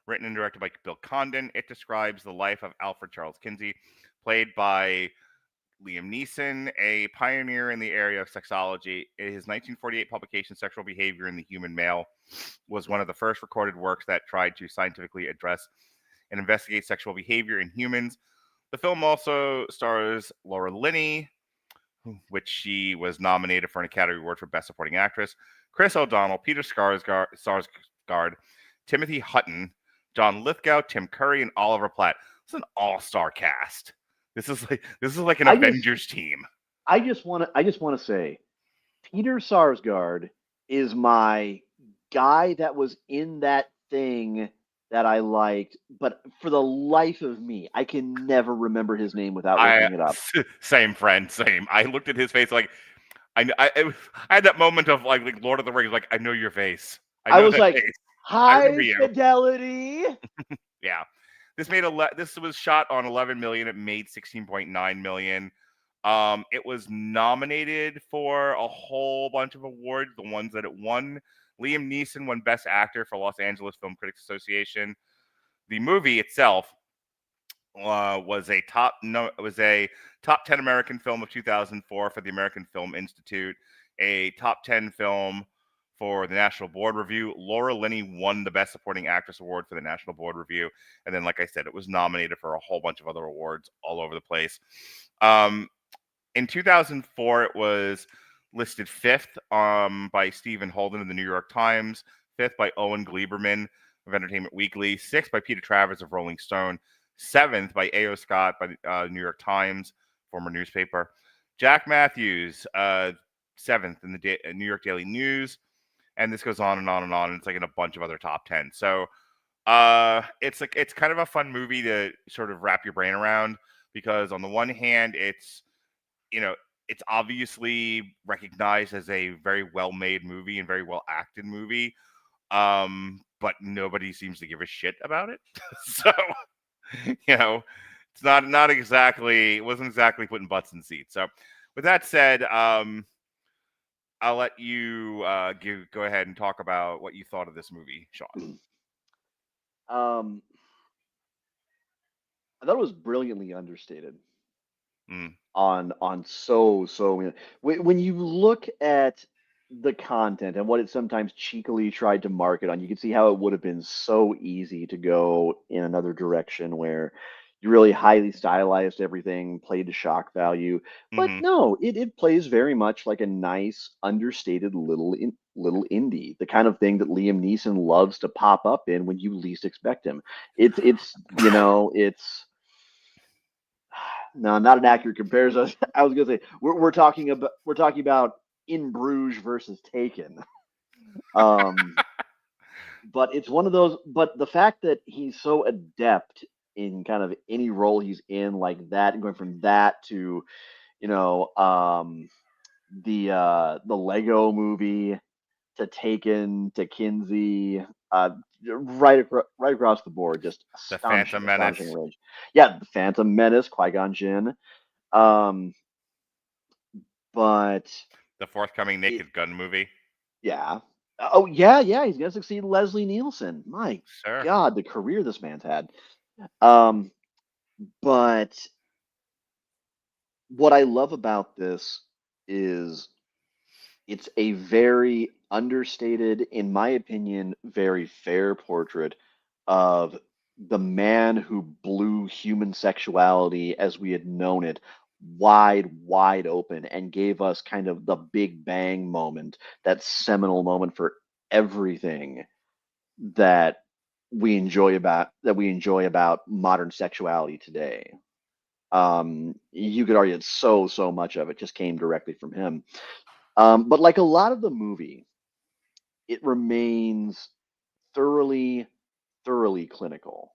written and directed by Bill Condon. It describes the life of Alfred Charles Kinsey, played by Liam Neeson, a pioneer in the area of sexology. His 1948 publication, Sexual Behavior in the Human Male, was one of the first recorded works that tried to scientifically address and investigate sexual behavior in humans. The film also stars Laura Linney, which she was nominated for an Academy Award for Best Supporting Actress, Chris O'Donnell, Peter Sarsgaard, Timothy Hutton, John Lithgow, Tim Curry, and Oliver Platt. It's an all-star cast. This is like an Avengers team. I just want to say, Peter Sarsgaard is my guy that was in that thing that I liked, but for the life of me, I can never remember his name without looking it up. Same friend, same. I looked at his face like I had that moment of like Lord of the Rings, like I know your face. I know was that like, face. I remember high you. fidelity. Yeah. This was shot on 11 million. It made 16.9 million. It was nominated for a whole bunch of awards. The ones that it won: Liam Neeson won Best Actor for Los Angeles Film Critics Association. The movie itself was a top 10 American film of 2004 for the American Film Institute, a top 10 film for the National Board Review. Laura Linney won the Best Supporting Actress Award for the National Board Review. And then, like I said, it was nominated for a whole bunch of other awards all over the place. In 2004, it was listed fifth by Stephen Holden in the New York Times, fifth by Owen Gleiberman of Entertainment Weekly, sixth by Peter Travers of Rolling Stone, seventh by A.O. Scott by the New York Times, former newspaper. Jack Matthews, seventh in the New York Daily News. And this goes on and on and on. And it's like in a bunch of other top 10. So it's kind of a fun movie to sort of wrap your brain around because on the one hand, it's obviously recognized as a very well-made movie and very well-acted movie. But nobody seems to give a shit about it. So, it's not exactly, it wasn't exactly putting butts in seats. So with that said, I'll let you go ahead and talk about what you thought of this movie, Sean. I thought it was brilliantly understated. On so when you look at the content and what it sometimes cheekily tried to market on, you can see how it would have been so easy to go in another direction where you really highly stylized everything, played to shock value. But Mm-hmm. no, it plays very much like a nice, understated little indie, the kind of thing that Liam Neeson loves to pop up in when you least expect him. It's No, not an accurate comparison. I was gonna say we're talking about In Bruges versus Taken. But it's one of those. But the fact that he's so adept in kind of any role he's in, like that, and going from that to, you know, the Lego Movie to Taken to Kinsey, right across the board, just The Phantom astonishing Menace, range. Yeah, the Phantom Menace, Qui-Gon Jinn, um, but the forthcoming it, Naked Gun movie. yeah. Oh yeah, he's gonna succeed Leslie Nielsen. My Sure. God, the career this man's had. Um, but what I love about this is it's a very understated, in my opinion, very fair portrait of the man who blew human sexuality as we had known it wide open and gave us kind of the Big Bang moment, that seminal moment for everything that we enjoy about modern sexuality today. You could argue that so much of it just came directly from him. But like a lot of the movie, it remains thoroughly clinical.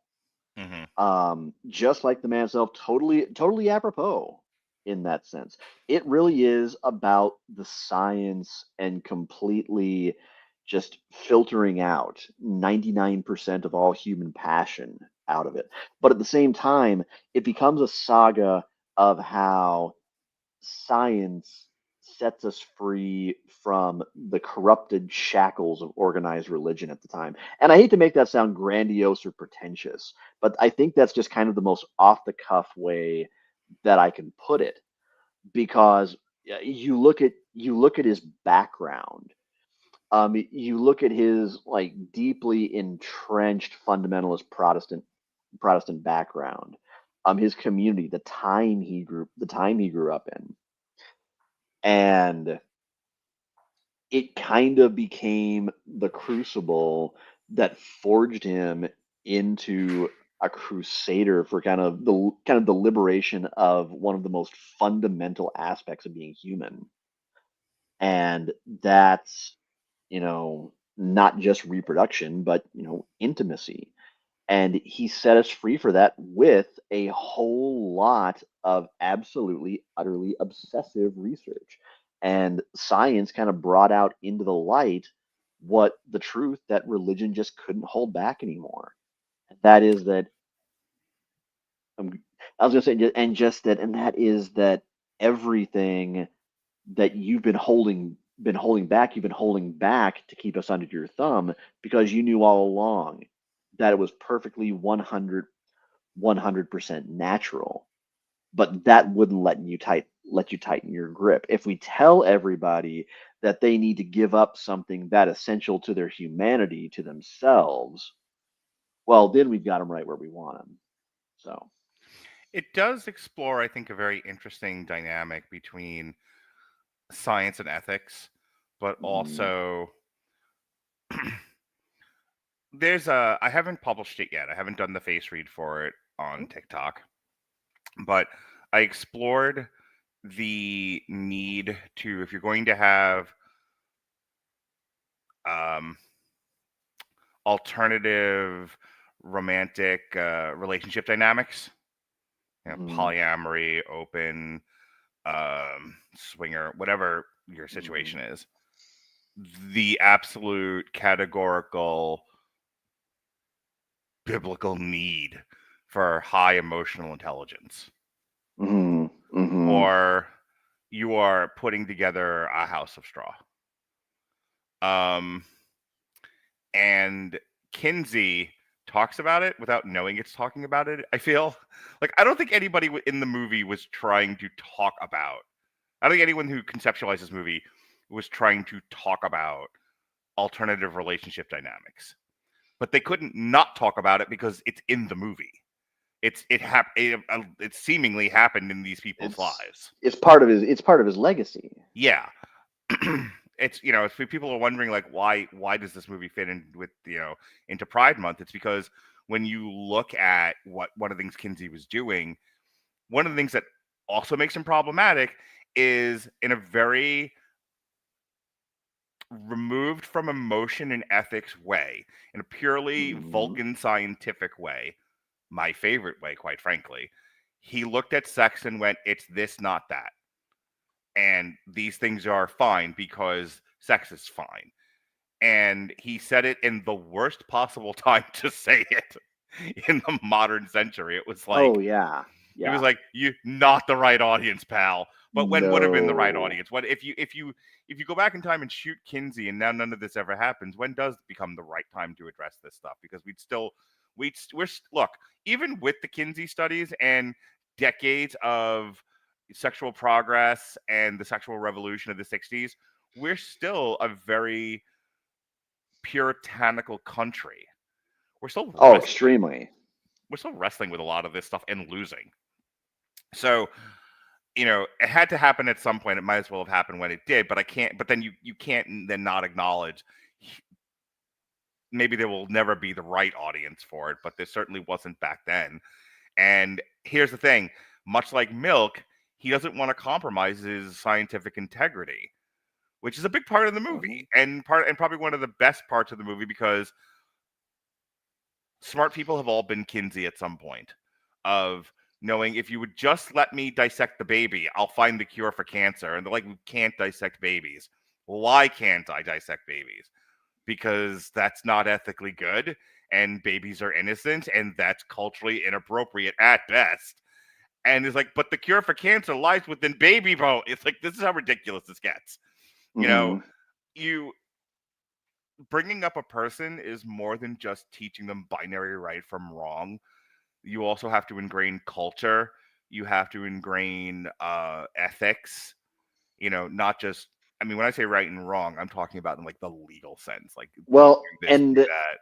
Hmm. Just like the man itself, totally apropos in that sense. It really is about the science and completely just filtering out 99% of all human passion out of it. But at the same time, it becomes a saga of how science sets us free from the corrupted shackles of organized religion at the time. And I hate to make that sound grandiose or pretentious, but I think that's just kind of the most off the cuff way that I can put it, because you look at his background. You look at his like deeply entrenched fundamentalist Protestant background, his community, the time he grew up in, and it kind of became the crucible that forged him into a crusader for kind of the liberation of one of the most fundamental aspects of being human. And that's, not just reproduction, but, intimacy. And he set us free for that with a whole lot of absolutely, utterly obsessive research. And science kind of brought out into the light what the truth that religion just couldn't hold back anymore. That is that, I was going to say, and that is that everything that been holding back, you've been holding back to keep us under your thumb because you knew all along that it was perfectly 100% natural, but that wouldn't let you tighten your grip. If we tell everybody that they need to give up something that essential to their humanity, to themselves, well, then we've got them right where we want them. So, It does explore, I think, a very interesting dynamic between science and ethics, but mm, also I haven't published it yet. I haven't done the face read for it on TikTok, but I explored the need to, if you're going to have um, alternative romantic relationship dynamics, mm, polyamory, open, swinger, whatever your mm, situation is, the absolute categorical biblical need for high emotional intelligence, mm, mm, or you are putting together a house of straw. Um, and Kinsey talks about it without knowing it's talking about it. I feel like I don't think anybody in the movie was trying to talk about. I don't think anyone who conceptualized this movie was trying to talk about alternative relationship dynamics, but they couldn't not talk about it because it's in the movie. It seemingly happened in these people's it's lives. it's part of his legacy. Yeah. It's, if people are wondering like why does this movie fit in with, into Pride Month, it's because when you look at what one of the things Kinsey was doing, one of the things that also makes him problematic is in a very removed from emotion and ethics way, in a purely Vulcan scientific way, my favorite way, quite frankly. He looked at sex and went, it's this, not that. And these things are fine because sex is fine. And he said it in the worst possible time to say it in the modern century. It was like, Oh yeah, it was yeah. like, you not the right audience, pal. But when would have been the right No. audience? What if you go back in time and shoot Kinsey and now none of this ever happens? When does it become the right time to address this stuff? Because look, even with the Kinsey studies and decades of sexual progress and the sexual revolution of the 60s, we're still a very puritanical country. We're still Oh, wrestling. extremely. We're still wrestling with a lot of this stuff and losing. So, it had to happen at some point. It might as well have happened when it did, but I can't. But then you can't then not acknowledge maybe there will never be the right audience for it, but there certainly wasn't back then. And here's the thing: much like Milk, he doesn't want to compromise his scientific integrity, which is a big part of the movie, and probably one of the best parts of the movie, because smart people have all been Kinsey at some point, of knowing, if you would just let me dissect the baby, I'll find the cure for cancer. And they're like, we can't dissect babies. Why can't I dissect babies? Because that's not ethically good, and babies are innocent, and that's culturally inappropriate at best. And it's like, but the cure for cancer lies within baby bone. It's like, this is how ridiculous this gets. You bringing up a person is more than just teaching them binary right from wrong. You also have to ingrain culture. You have to ingrain ethics. Not just. I mean, when I say right and wrong, I'm talking about in like the legal sense. Like, don't Well, do this, do that.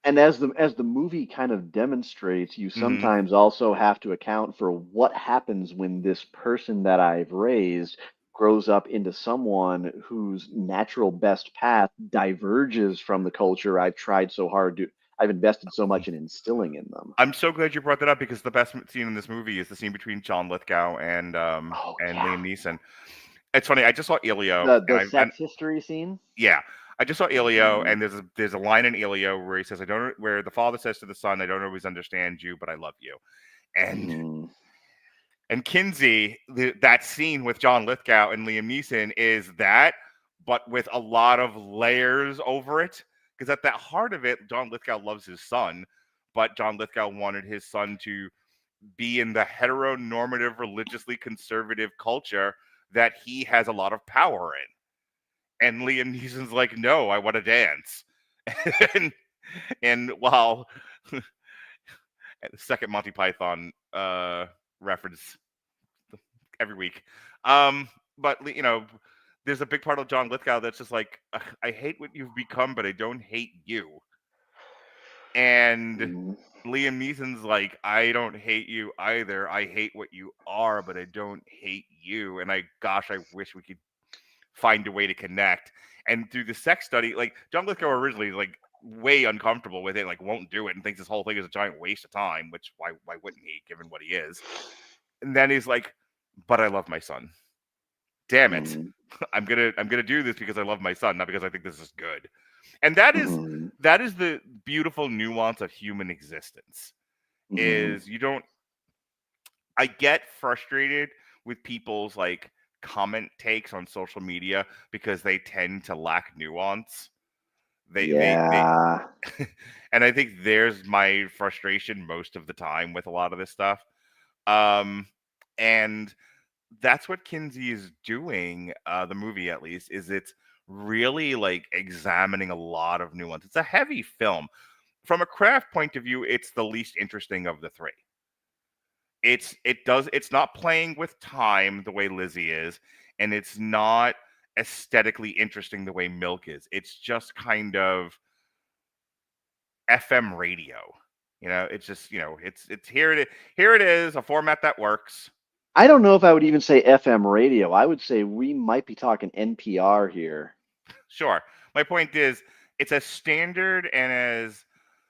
and as the movie kind of demonstrates, you Mm-hmm. sometimes also have to account for what happens when this person that I've raised grows up into someone whose natural best path diverges from the culture I've invested so much in instilling in them. I'm so glad you brought that up, because the best scene in this movie is the scene between John Lithgow and Oh yeah. Liam Neeson. It's funny. I just saw Elio, The and sex history scene. yeah, I just saw Elio, Mhm. and there's a line in Elio where he says, "I don't," where the father says to the son, "I don't always understand you, but I love you," and Mhm. Kinsey, that scene with John Lithgow and Liam Neeson is that, but with a lot of layers over it. Because at the heart of it, John Lithgow loves his son, but John Lithgow wanted his son to be in the heteronormative, religiously conservative culture that he has a lot of power in. And Liam Neeson's like, no, I want to dance. and, and while second Monty Python reference every week. But there's a big part of John Lithgow that's just like, I hate what you've become, but I don't hate you. And Mhm. Liam Neeson's like, I don't hate you either. I hate what you are, but I don't hate you. And I wish we could find a way to connect. And through the sex study, like John Lithgow originally like way uncomfortable with it, like won't do it, and thinks this whole thing is a giant waste of time. Which why wouldn't he, given what he is? And then he's like, but I love my son. Damn it. Mhm. I'm gonna do this because I love my son, not because I think this is good. And that is Mhm. the beautiful nuance of human existence. Mhm. Is you don't I get frustrated with people's like comment takes on social media, because they tend to lack nuance. They Yeah. and I think there's my frustration most of the time with a lot of this stuff. Um and that's what Kinsey is doing, the movie at least, is it's really like examining a lot of nuance. It's a heavy film. From a craft point of view, it's the least interesting of the three. It's not playing with time the way Lizzie is, and it's not aesthetically interesting the way Milk is. It's just kind of FM radio. It's just, it's here it is, a format that works. I don't know if I would even say FM radio. I would say we might be talking NPR here. Sure. My point is, it's as standard and as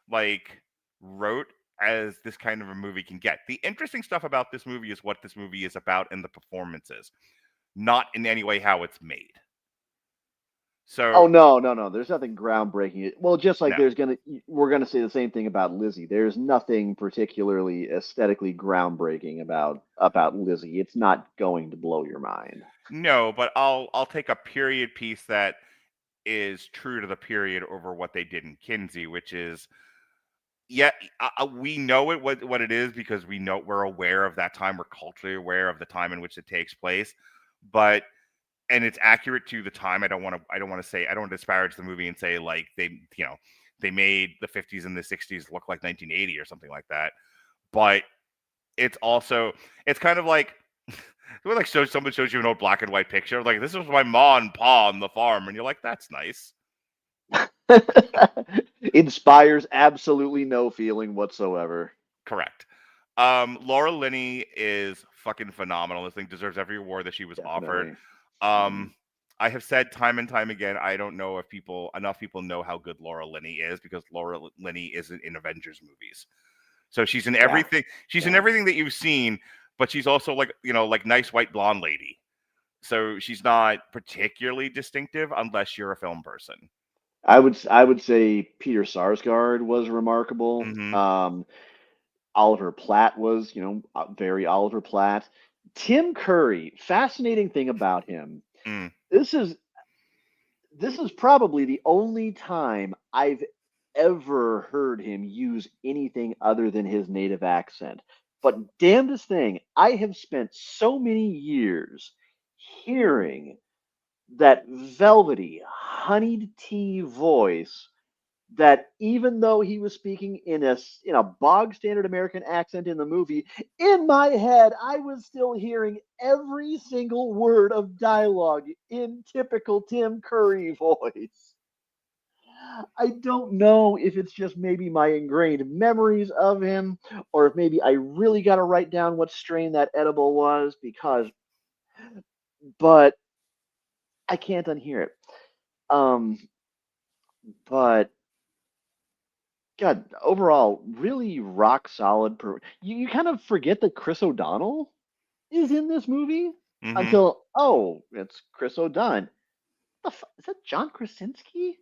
like rote as this kind of a movie can get. The interesting stuff about this movie is what this movie is about and the performances, not in any way how it's made. So Oh no. There's nothing groundbreaking. Well, just like no, we're gonna say the same thing about Lizzie. There's nothing particularly aesthetically groundbreaking about Lizzie. It's not going to blow your mind. no, but I'll take a period piece that is true to the period over what they did in Kinsey, which is yeah, we know what it is because we're aware of that time. We're culturally aware of the time in which it takes place, but and it's accurate to the time. I don't want to disparage the movie and say like they made the 50s and the 60s look like 1980 or something like that. But it's kind of like when like someone shows you an old black and white picture, like this was my ma and pa on the farm, and you're like, that's nice. Inspires absolutely no feeling whatsoever. Correct. Laura Linney is fucking phenomenal. This thing deserves every award that she was offered. Definitely. I have said time and time again, I don't know if enough people know how good Laura Linney is because Laura Linney isn't in Avengers movies. So she's in everything. She's in everything that you've seen, but she's also like like nice white blonde lady. So she's not particularly distinctive unless you're a film person. I would say Peter Sarsgaard was remarkable. Mm-hmm. Oliver Platt was, very Oliver Platt. Tim Curry, fascinating thing about him. Mm. This is probably the only time I've ever heard him use anything other than his native accent. But damnedest thing, I have spent so many years hearing that velvety, honeyed tea voice that even though he was speaking in a bog standard American accent in the movie, in my head I was still hearing every single word of dialogue in typical Tim Curry voice. I don't know if it's just maybe my ingrained memories of him, or if maybe I really got to write down what strain that edible was but I can't unhear it. Um, but God, overall, really rock solid. You kind of forget that Chris O'Donnell is in this movie Mm-hmm. until, it's Chris O'Donnell. Is that John Krasinski?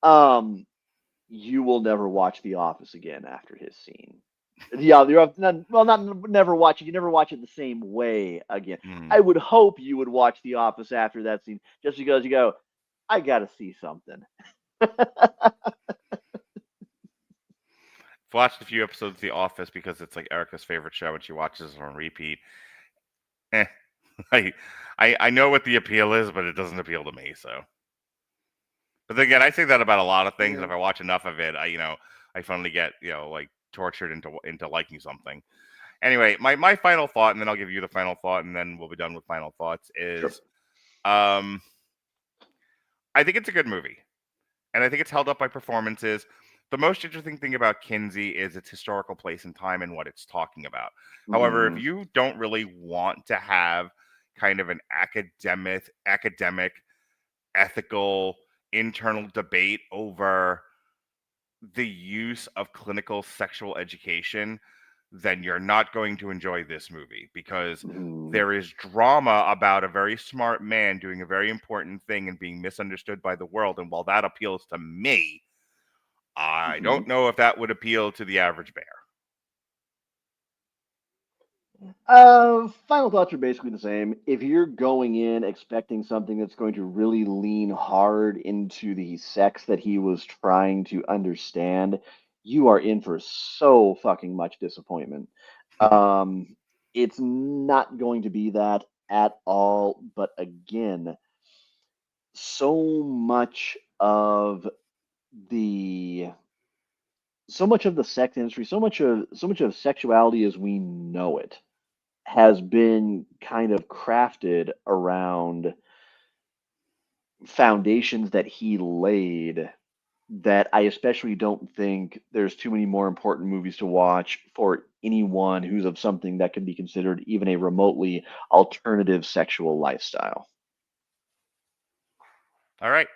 Um, you will never watch The Office again after his scene. Yeah, not never watch it. You never watch it the same way again. Mm. I would hope you would watch The Office after that scene, just because you go, I gotta see something. I've watched a few episodes of The Office because it's like Erica's favorite show and she watches it on repeat. Eh. I know what the appeal is, but it doesn't appeal to me. So, but then again, I say that about a lot of things. And if I watch enough of it, I finally get like tortured into liking something. Anyway, my final thought, and then I'll give you the final thought, and then we'll be done with final thoughts. Is Sure. I think it's a good movie, and I think it's held up by performances. The most interesting thing about Kinsey is its historical place in time and what it's talking about. However, if you don't really want to have kind of an academic, ethical, internal debate over the use of clinical sexual education, then you're not going to enjoy this movie because there is drama about a very smart man doing a very important thing and being misunderstood by the world. And while that appeals to me, I don't know if that would appeal to the average bear. Final thoughts are basically the same. If you're going in expecting something that's going to really lean hard into the sex that he was trying to understand, you are in for so fucking much disappointment. It's not going to be that at all. But again, so much of the sex industry, so much of sexuality as we know it has been kind of crafted around foundations that he laid, that I especially don't think there's too many more important movies to watch for anyone who's of something that could be considered even a remotely alternative sexual lifestyle. All right,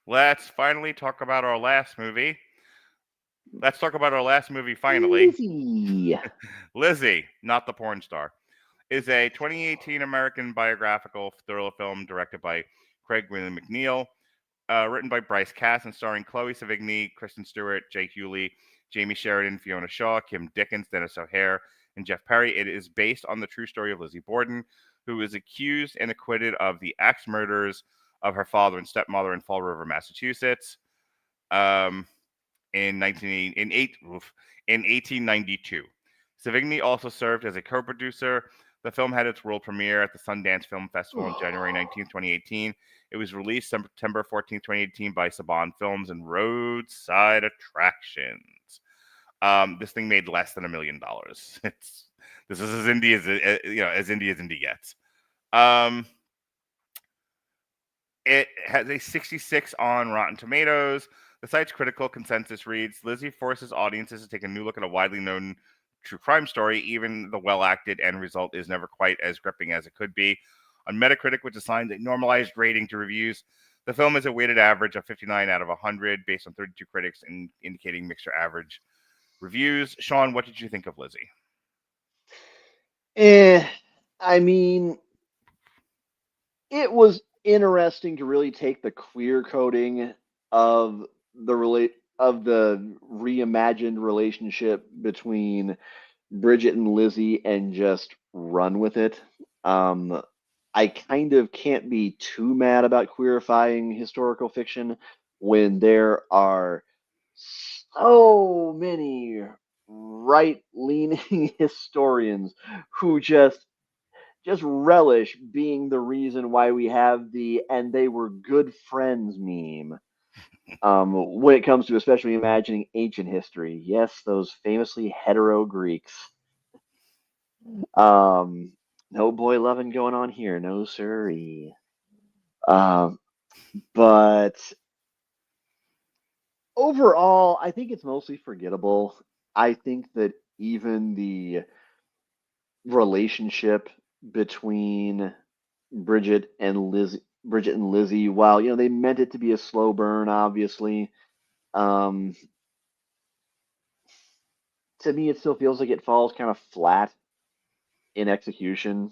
let's finally talk about our last movie. Let's talk about our last movie finally. Lizzy. Lizzie, not the porn star, is a 2018 American biographical thriller film directed by Craig William McNeil, written by Bryce Cass and starring Chloe Sevigny, Kristen Stewart, Jake Hewley, Jamie Sheridan, Fiona Shaw, Kim Dickens, Dennis O'Hare, and Jeff Perry. It is based on the true story of Lizzie Borden, who is accused and acquitted of the axe murders of her father and stepmother in Fall River, Massachusetts. Um, in 1892. Savigny also served as a co-producer. The film had its world premiere at the Sundance Film Festival on January 19th, 2018. It was released September 14th, 2018 by Saban Films and Roadside Attractions. This thing made less than $1 million. This is as indie as indie as indie gets. It has a 66 on Rotten Tomatoes. The site's critical consensus reads, Lizzie forces audiences to take a new look at a widely known true crime story. Even the well-acted end result is never quite as gripping as it could be. On Metacritic, which assigns a normalized rating to reviews, the film is a weighted average of 59 out of 100 based on 32 critics and indicating mixed or average reviews. Sean, what did you think of Lizzie? I mean, it was interesting to really take the queer coding of the reimagined relationship between Bridget and Lizzie and just run with it. I kind of can't be too mad about queerifying historical fiction when there are so many right-leaning historians who just relish being the reason why we have the "and they were good friends" meme. When it comes to especially imagining ancient history, yes, those famously hetero Greeks. No boy loving going on here, no siree. Um, but overall, I think it's mostly forgettable. I think that even the relationship between Bridget and Lizzie, while they meant it to be a slow burn, obviously, um, to me it still feels like it falls kind of flat in execution.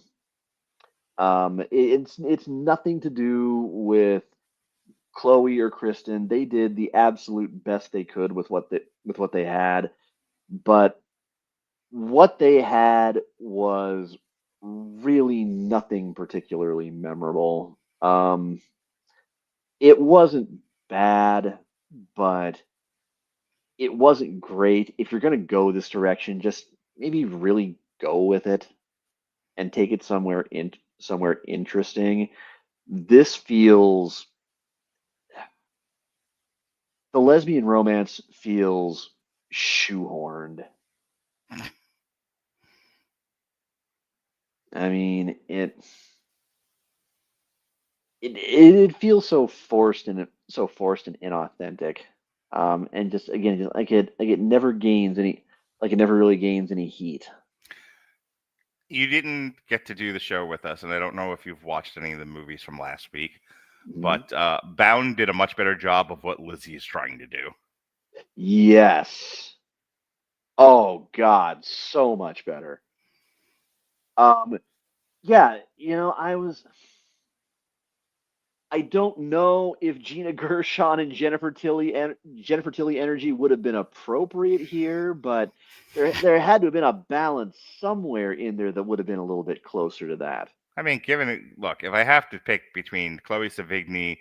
It's nothing to do with Chloe or Kristen. They did the absolute best they could with what they had, but what they had was really nothing particularly memorable. It wasn't bad, but it wasn't great. If you're going to go this direction, just maybe really go with it and take it somewhere interesting. This feels The lesbian romance feels shoehorned. I mean, it feels so forced and inauthentic. And just again, it never gains any, like it never really gains any heat. You didn't get to do the show with us, and I don't know if you've watched any of the movies from last week, Mhm. but Bound did a much better job of what Lizzie is trying to do. Yes. Oh God, so much better. Um, yeah, I don't know if Gina Gershon and Jennifer Tilly energy would have been appropriate here, but there had to have been a balance somewhere in there that would have been a little bit closer to that. I mean, look, if I have to pick between Chloe Sevigny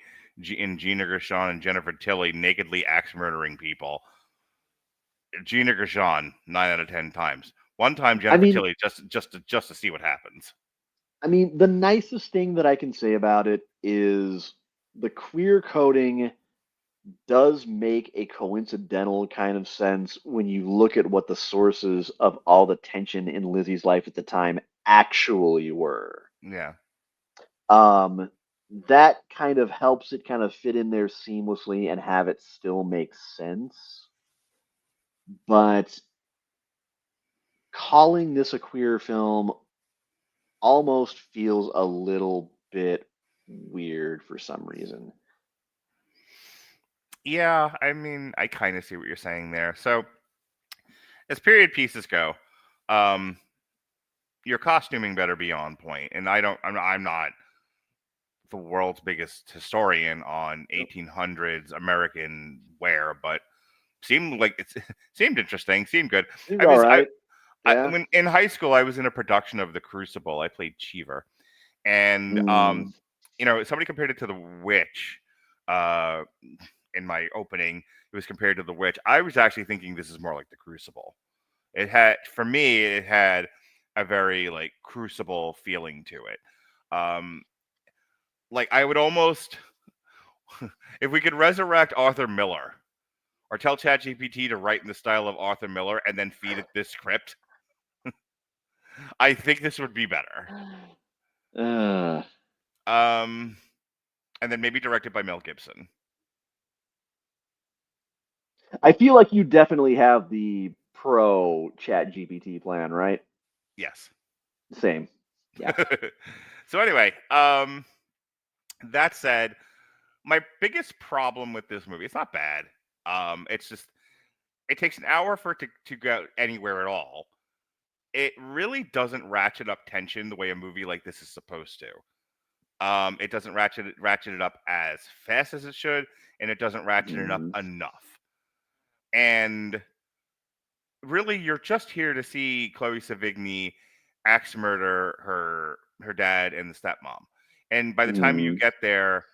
and Gina Gershon and Jennifer Tilly nakedly axe murdering people, Gina Gershon 9 out of 10 times. One time I Jennifer mean, Tilly just to see what happens. the nicest thing that I can say about it is the queer coding does make a coincidental kind of sense when you look at what the sources of all the tension in Lizzie's life at the time actually were. Yeah. Um, that kind of helps it kind of fit in there seamlessly and have it still make sense. But calling this a queer film almost feels a little bit weird for some reason. Yeah, I mean, I kind of see what you're saying there. So, as period pieces go, um, your costuming better be on point. And I'm not the world's biggest historian on Nope. 1800s American wear, but seemed like it seemed interesting, seemed good. Seemed I all was right. I Yeah. when in high school I was in a production of The Crucible. I played Cheever, and Mm. somebody compared it to The Witch. Uh, in my opening, it was compared to The Witch. I was actually thinking this is more like The Crucible. For me, it had a very like Crucible feeling to it. Um, like I would almost, if we could resurrect Arthur Miller or tell ChatGPT to write in the style of Arthur Miller and then feed it this script, I think this would be better. Uh, Um, and then maybe directed by Mel Gibson. I feel like you definitely have the pro Chat GPT plan, right? Yes. Same. Yeah. So anyway, that said, my biggest problem with this movie, it's not bad. It's just it takes an hour for it to go anywhere at all. It really doesn't ratchet up tension the way a movie like this is supposed to. It doesn't ratchet it up as fast as it should, and it doesn't ratchet it up Mhm. enough. And really, you're just here to see Chloe Sevigny axe murder her dad and the stepmom. And by the time you Mhm. get there,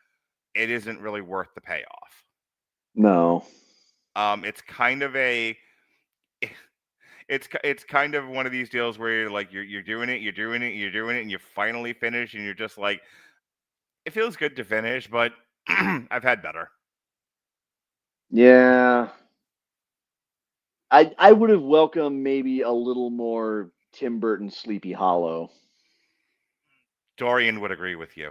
it isn't really worth the payoff. No. It's kind of a it's kind of one of these deals where you're doing it, you're doing it, you're doing it, and you finally finish, and you're just like, it feels good to finish, but I've had better. Yeah. I would have welcomed maybe a little more Tim Burton Sleepy Hollow. Dorian would agree with you.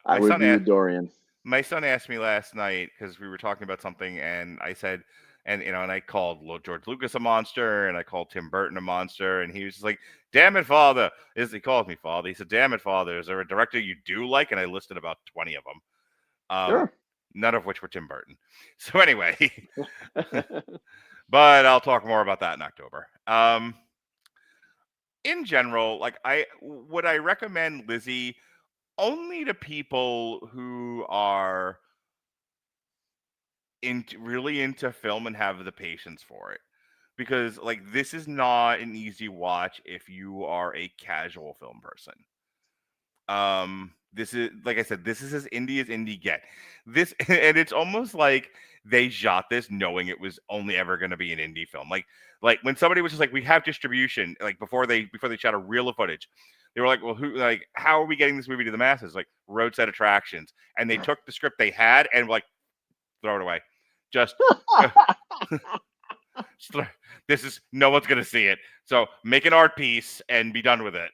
I My would son agree with asked Dorian. my son asked me last night because we were talking about something, and I said, and I called George Lucas a monster, and I called Tim Burton a monster, and he was just like, "Damn it, father!" He called me father. He said, "Damn it, father! Is there a director you do like?" And I listed about 20 of them. Sure. None of which were Tim Burton. So anyway, but I'll talk more about that in October. In general, like I recommend Lizzie only to people who are really into film and have the patience for it. Because like this is not an easy watch if you are a casual film person. This is, like I said, this is as indie as indie get. This and it's almost like they shot this knowing it was only ever going to be an indie film. Like when somebody was just like, we have distribution, like before they shot a reel of footage, they were like, well, how are we getting this movie to the masses? Like roadside attractions, and they took the script they had and like throw it away. Just this is, no one's gonna see it. So make an art piece and be done with it.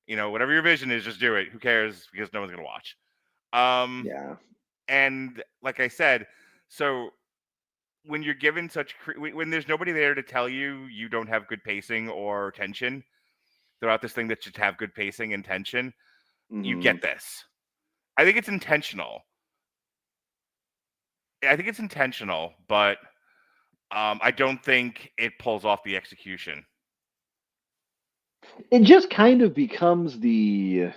Whatever your vision is, just do it. Who cares? Because no one's gonna watch. Um, Yeah. and like I said, so when you're given when there's nobody there to tell you don't have good pacing or tension throughout this thing that should have good pacing and tension, you Hmm. get this. I think it's intentional. I think it's intentional, but I don't think it pulls off the execution. It just kind of becomes in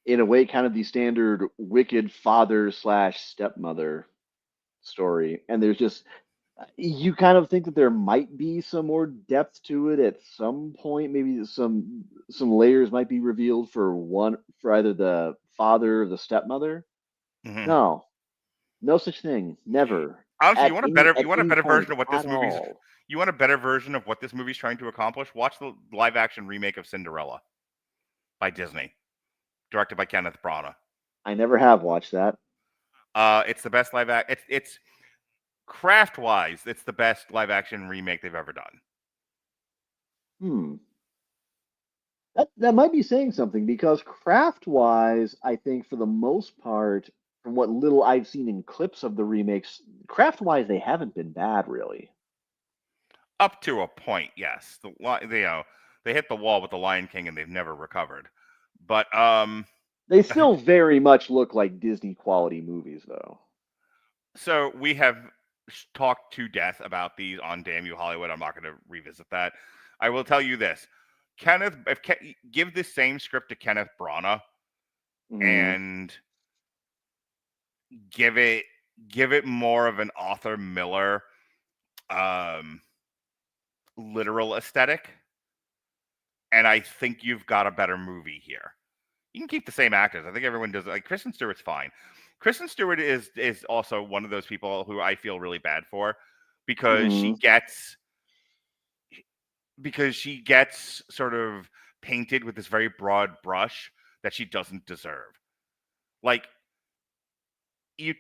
a way, kind of the standard wicked father slash stepmother story. And there's just, you kind of think that there might be some more depth to it at some point. Maybe some layers might be revealed for either the father or the stepmother. Hmm. No, no such thing. Never Honestly, at you want a any better point version of what this at movie's all. you want a better version of what this movie's trying to accomplish? Watch the live action remake of Cinderella by Disney, directed by Kenneth Branagh. I never have watched that. It's the best live act. It's craft wise, it's the best live action remake they've ever done. Hmm. That might be saying something because craft wise, I think for the most part, from what little I've seen in clips of the remakes, craft wise, they haven't been bad really. Up to a point, yes. They hit the wall with the Lion King and they've never recovered. But They still very much look like Disney quality movies, though. So we have talked to death about these on Damn You Hollywood. I'm not going to revisit that. I will tell you this: Kenneth, give this same script to Kenneth Branagh Mm. and give it give it more of an Arthur Miller um, literal aesthetic, and I think you've got a better movie here. You can keep the same actors. I think everyone does. Like Kristen Stewart's fine. Kristen Stewart is also one of those people who I feel really bad for because Mm. she gets sort of painted with this very broad brush that she doesn't deserve. Like you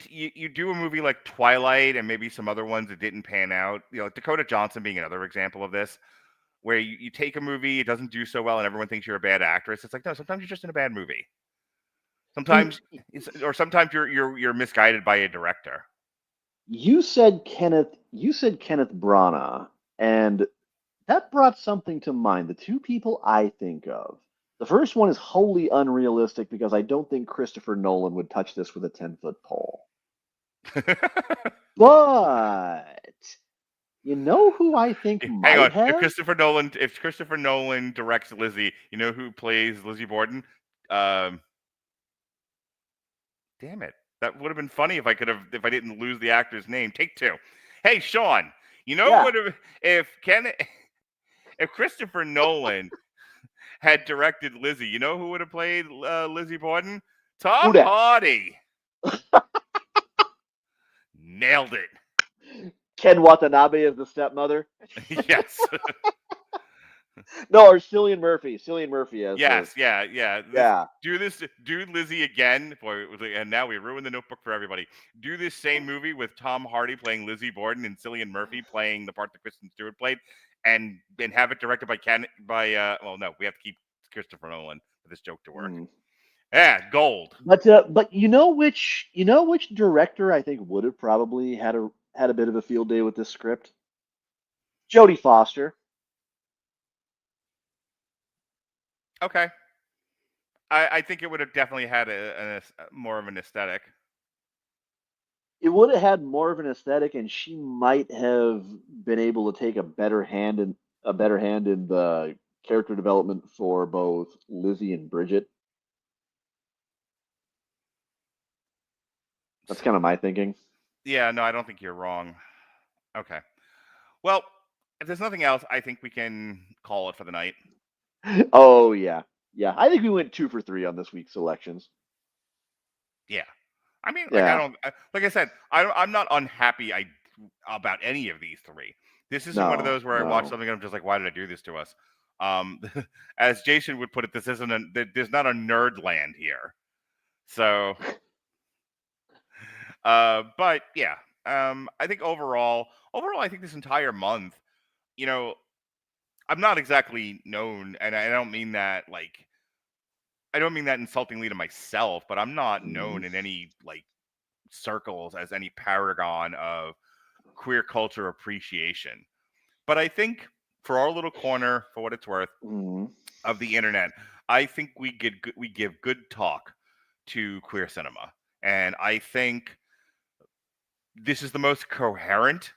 do a movie like Twilight and maybe some other ones that didn't pan out. You know, Dakota Johnson being another example of this, where you take a movie, it doesn't do so well, and everyone thinks you're a bad actress. It's like, no, sometimes you're just in a bad movie. And Sometimes you're misguided by a director. you said Kenneth. You said Kenneth Branagh, and that brought something to mind. The two people I think of. The first one is wholly unrealistic because I don't think Christopher Nolan would touch this with a 10-foot pole. But you know who I think Hang on. might have? If Christopher Nolan directs Lizzie, you know who plays Lizzie Borden? Um, damn it. That would have been funny if I didn't lose the actor's name. Take two. Hey, Sean, you know Yeah. what if Christopher Nolan had directed Lizzie, you know who would have played Lizzie Borden? Who Tom that? Hardy. Nailed it. Ken Watanabe as the stepmother? Yes. No, or Cillian Murphy. Cillian Murphy as the. Yes, yeah. Yeah. Do Lizzie again. Boy, and now we ruined the Notebook for everybody. Do this same movie with Tom Hardy playing Lizzie Borden and Cillian Murphy playing the part that Kristen Stewart played, and have it directed well, no, we have to keep Christopher Nolan for this joke to work. Mm. Yeah, gold. But you know which director I think would have probably had a bit of a field day with this script? Jodie Foster. Okay. I think it would have definitely had more of an aesthetic. It would have had more of an aesthetic, and she might have been able to take a better hand in the character development for both Lizzie and Bridget. That's kind of my thinking. Yeah, no, I don't think you're wrong. Okay. Well, if there's nothing else, I think we can call it for the night. Oh yeah, yeah. I think we went 2 for 3 on this week's selections. Yeah. I mean, like Yeah. like I said, I'm not unhappy about any of these three. This isn't one of No. those where I watch No. something and I'm just like, why did I do this to us? Um, as Jason would put it, there's not a nerd land here. So, but yeah, I think overall, I think this entire month, you know, I'm not exactly known, and I don't mean that insultingly to myself, but I'm not Mm, known in any like circles as any paragon of queer culture appreciation. But I think for our little corner, for what it's worth, mm, of the internet, I think we give good talk to queer cinema, and I think this is the most coherent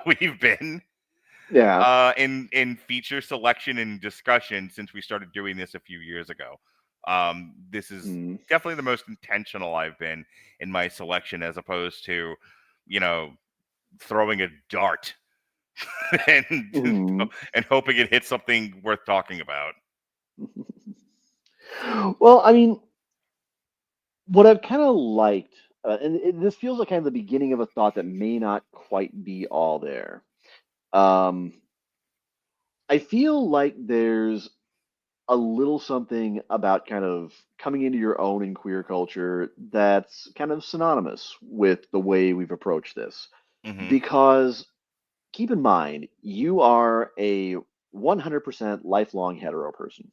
we've been yeah. in feature selection and discussion since we started doing this a few years ago. This is Mm, definitely the most intentional I've been in my selection, as opposed to, you know, throwing a dart and mm. and hoping it hits something worth talking about. Well, I mean, what I've kind of liked, this feels like kind of the beginning of a thought that may not quite be all there. Um, I feel like there's a little something about kind of coming into your own in queer culture that's kind of synonymous with the way we've approached this. Hmm. Because keep in mind, you are a 100% lifelong hetero person.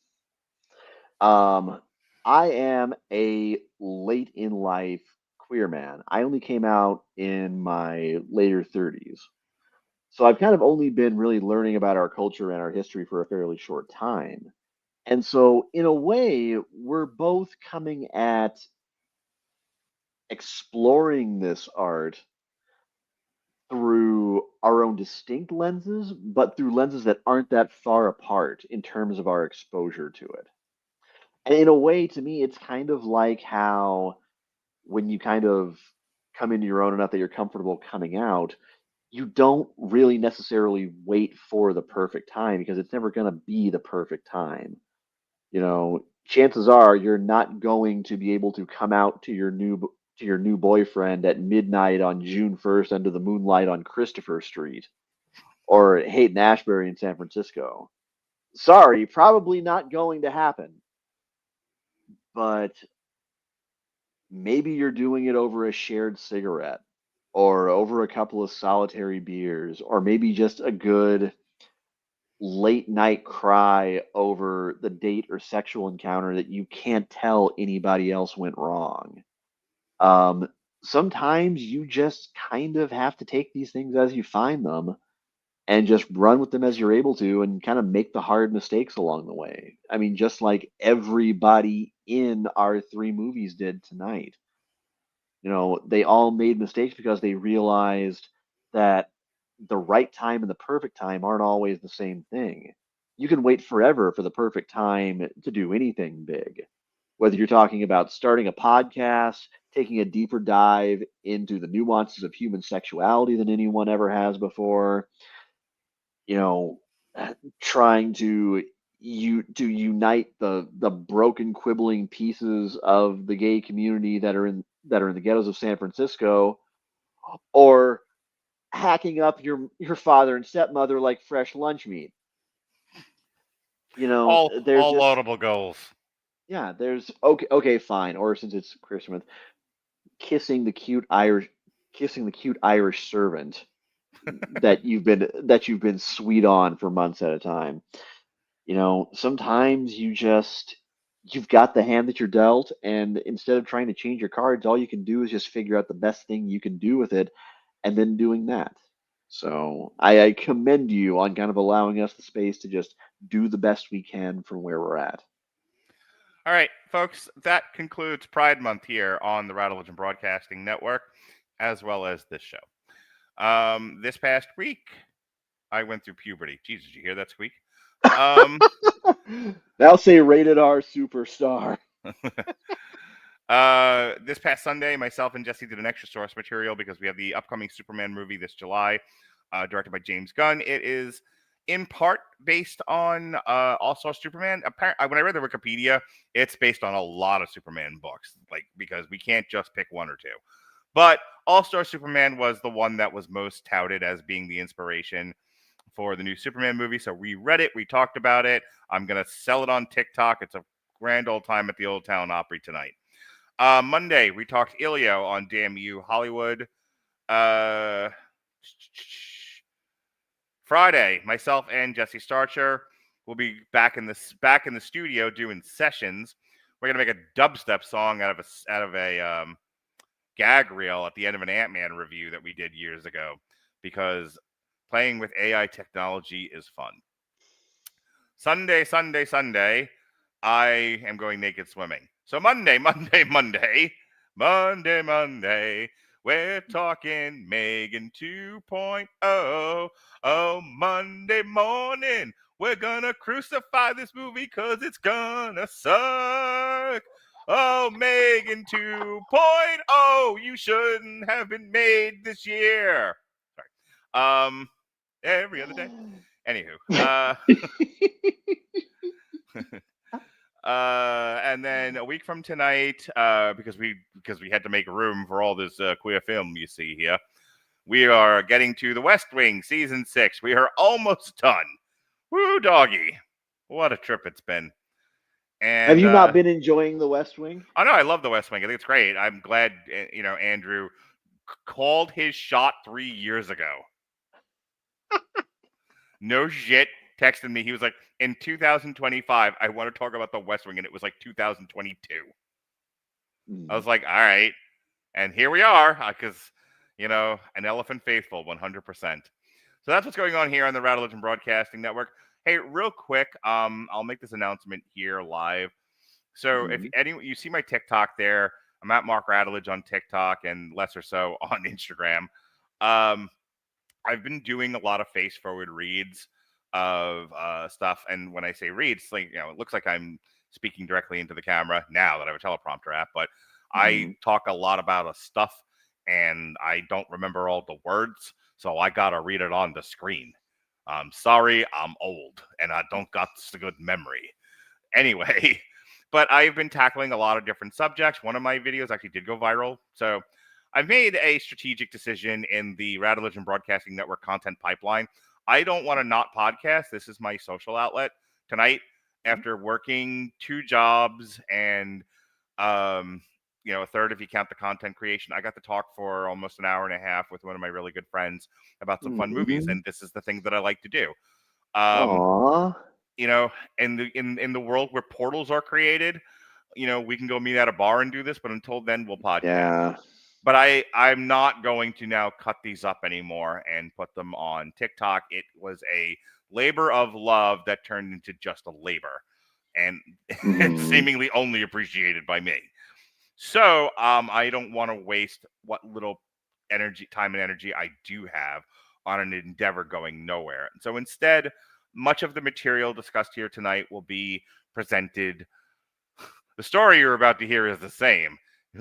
Um, I am a late in life queer man. I only came out in my later 30s. So I've kind of only been really learning about our culture and our history for a fairly short time. And so, in a way, we're both coming at exploring this art through our own distinct lenses, but through lenses that aren't that far apart in terms of our exposure to it. And in a way, to me, it's kind of like how when you kind of come into your own enough that you're comfortable coming out, you don't really necessarily wait for the perfect time because it's never going to be the perfect time. Chances are you're not going to be able to come out to your new boyfriend at midnight on June 1st under the moonlight on Christopher Street or Haight Ashbury in San Francisco. Sorry, probably not going to happen. But maybe you're doing it over a shared cigarette or over a couple of solitary beers or maybe just a good late night cry over the date or sexual encounter that you can't tell anybody else went wrong. Um, Sometimes you just kind of have to take these things as you find them and just run with them as you're able to and kind of make the hard mistakes along the way. I mean, just like everybody in our three movies did tonight. They all made mistakes because they realized that the right time and the perfect time aren't always the same thing. You can wait forever for the perfect time to do anything big. Whether you're talking about starting a podcast, taking a deeper dive into the nuances of human sexuality than anyone ever has before, you know, trying to unite the broken quibbling pieces of the gay community that are in the ghettos of San Francisco, or hacking up your father and stepmother like fresh lunch meat. There's All just laudable goals. yeah, there's okay, fine. Or since it's Christmas, kissing the cute Irish servant that you've been sweet on for months at a time. Sometimes you've got the hand that you're dealt, and instead of trying to change your cards, all you can do is just figure out the best thing you can do with it, and then doing that. So I commend you on kind of allowing us the space to just do the best we can from where we're at. All right, folks, that concludes Pride Month here on the Rattlevision Broadcasting Network, as well as this show. This past week, I went through puberty. Jesus, did you hear that squeak? Now say rated R superstar. This past Sunday, myself and Jesse did an extra source material because we have the upcoming Superman movie this July, directed by James Gunn. It is in part based on All-Star Superman. When I read the Wikipedia, it's based on a lot of Superman books, because we can't just pick one or two. But All-Star Superman was the one that was most touted as being the inspiration for the new Superman movie. So we read it, we talked about it. I'm going to sell it on TikTok. It's a grand old time at the Old Town Opry tonight. Monday, we talked Ilio on Damn You Hollywood. Friday, myself and Jesse Starcher will be back in the studio doing sessions. We're gonna make a dubstep song out of a gag reel at the end of an Ant-Man review that we did years ago, because playing with AI technology is fun. Sunday, I am going naked swimming. So Monday, we're talking Megan 2.0. Oh, Monday morning, we're gonna crucify this movie because it's gonna suck. Oh, Megan 2.0, you shouldn't have been made this year. Sorry. Every other day. Anywho. And then a week from tonight, because we had to make room for all this queer film you see here, we are getting to The West Wing season 6. We are almost done. Woo, doggy! What a trip it's been. And have you not been enjoying The West Wing? Oh no, I love The West Wing. I think it's great. I'm glad Andrew called his shot 3 years ago. No shit. Texted me. He was like, in 2025, I want to talk about The West Wing, and it was like 2022. I was like, all right. And here we are, because, an elephant faithful, 100%. So that's what's going on here on the Rattlevision Broadcasting Network. Hey, real quick, I'll make this announcement here live. So if you see my TikTok there, I'm at Mark Radulich on TikTok and lesser so on Instagram. Um, I've been doing a lot of face forward reads of stuff, and when I say reads, like it looks like I'm speaking directly into the camera now that I have a teleprompter app, but I talk a lot about a stuff, and I don't remember all the words, so I gotta read it on the screen. I'm sorry, I'm old, and I don't got a good memory. Anyway, but I've been tackling a lot of different subjects. One of my videos actually did go viral, so I've made a strategic decision in the Radulich and Broadcasting Network content pipeline. I don't want to not podcast. This is my social outlet. Tonight, after working 2 jobs and a third if you count the content creation, I got to talk for almost an hour and a half with one of my really good friends about some fun movies, and this is the thing that I like to do. Aww. In the world where portals are created, we can go meet at a bar and do this, but until then, we'll podcast. Yeah. But I'm not going to now cut these up anymore and put them on TikTok. It was a labor of love that turned into just a labor, and it's seemingly only appreciated by me. So I don't want to waste what little time and energy I do have on an endeavor going nowhere. And so instead, much of the material discussed here tonight will be presented. The story you're about to hear is the same. It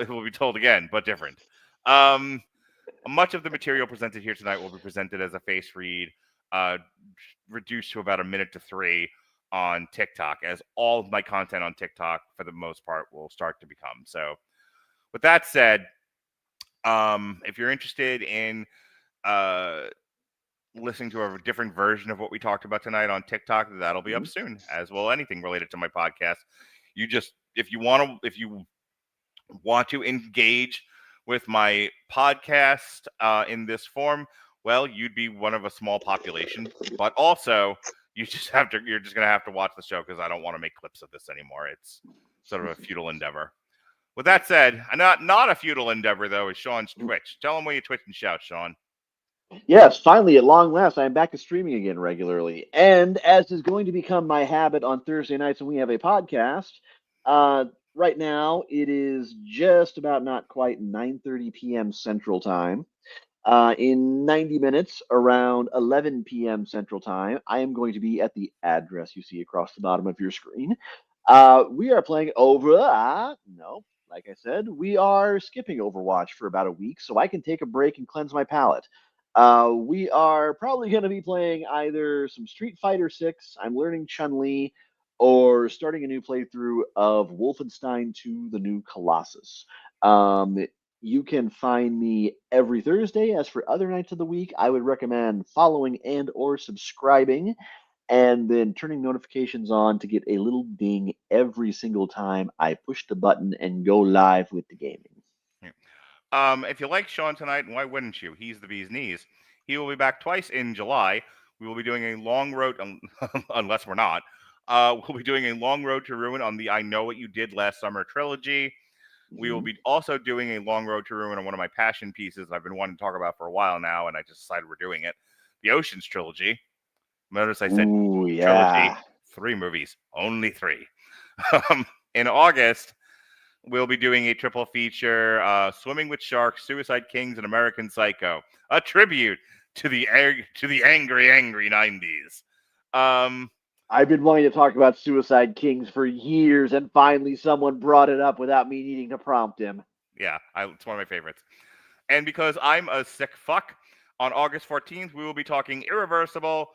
will be told again, but different. Much of the material presented here tonight will be presented as a face read, reduced to about 1 minute to 3 on TikTok, as all of my content on TikTok, for the most part, will start to become. So, with that said, if you're interested in listening to a different version of what we talked about tonight on TikTok, that'll be up soon, as will anything related to my podcast. If you want to engage with my podcast in this form, well, you'd be one of a small population, but also you're just going to have to watch the show, because I don't want to make clips of this anymore. It's sort of a futile endeavor. With that said, not a futile endeavor, though, is Sean's Twitch. Tell him where you twitch and shout, Sean. Yes, finally, at long last, I am back to streaming again regularly. And as is going to become my habit on Thursday nights when we have a podcast, right now it is just about not quite 9:30 p.m. Central Time. In 90 minutes, around 11 p.m. Central Time, I am going to be at the address you see across the bottom of your screen. We are playing like I said, we are skipping Overwatch for about a week, so I can take a break and cleanse my palate. We are probably going to be playing either some Street Fighter 6, I'm learning Chun-Li, or starting a new playthrough of Wolfenstein 2: The New Colossus. You can find me every Thursday. As for other nights of the week, I would recommend following and or subscribing, and then turning notifications on to get a little ding every single time I push the button and go live with the gaming. If you like Sean tonight, why wouldn't you? He's the bee's knees. He will be back twice in July. We will be doing a long road, unless we're not. We'll be doing a long road to ruin on the I Know What You Did Last Summer trilogy. We will be also doing a long road to ruin on one of my passion pieces I've been wanting to talk about for a while now, and I just decided we're doing it. The Oceans trilogy. Notice I said trilogy. 3 movies. Only 3. In August, we'll be doing a triple feature, Swimming with Sharks, Suicide Kings, and American Psycho. A tribute to the angry 90s. I've been wanting to talk about Suicide Kings for years, and finally someone brought it up without me needing to prompt him. Yeah, it's one of my favorites. And because I'm a sick fuck, on August 14th, we will be talking Irreversible,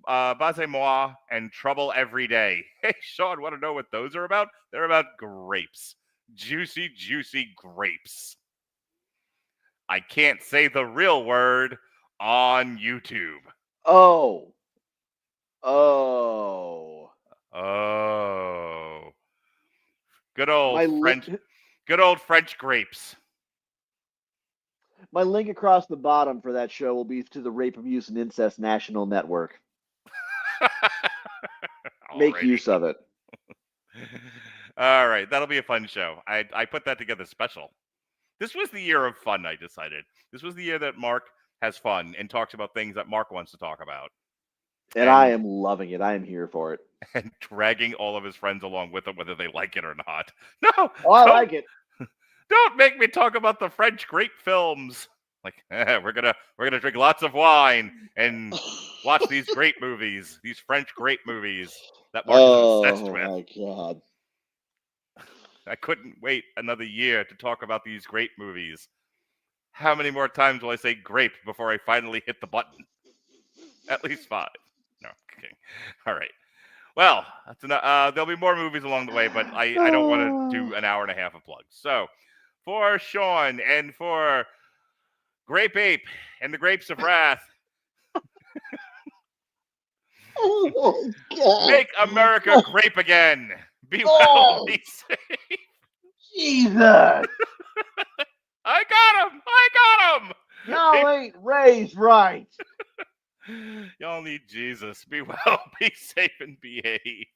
Base-moi, and Trouble Every Day. Hey, Sean, want to know what those are about? They're about grapes. Juicy, juicy grapes. I can't say the real word on YouTube. Oh. Good old French grapes. My link across the bottom for that show will be to the Rape, Abuse, and Incest National Network. Make use of it. All right, that'll be a fun show. I put that together special. This was the year of fun, I decided. This was the year that Mark has fun and talks about things that Mark wants to talk about. And I am loving it. I am here for it. And dragging all of his friends along with him, whether they like it or not. No! Oh, I like it. Don't make me talk about the French grape films. Like, we're gonna drink lots of wine and watch these great movies, these French grape movies that Mark is obsessed with. Oh my god. I couldn't wait another year to talk about these great movies. How many more times will I say grape before I finally hit the button? At least 5. No, I'm kidding. All right. Well, that's there'll be more movies along the way, but I don't want to do an hour and a half of plugs. So, for Sean and for Grape Ape and the Grapes of Wrath, Oh my god. make America grape again. Be well, be safe. Jesus. I got him. Y'all ain't raised right. Y'all need Jesus. Be well, be safe, and behave.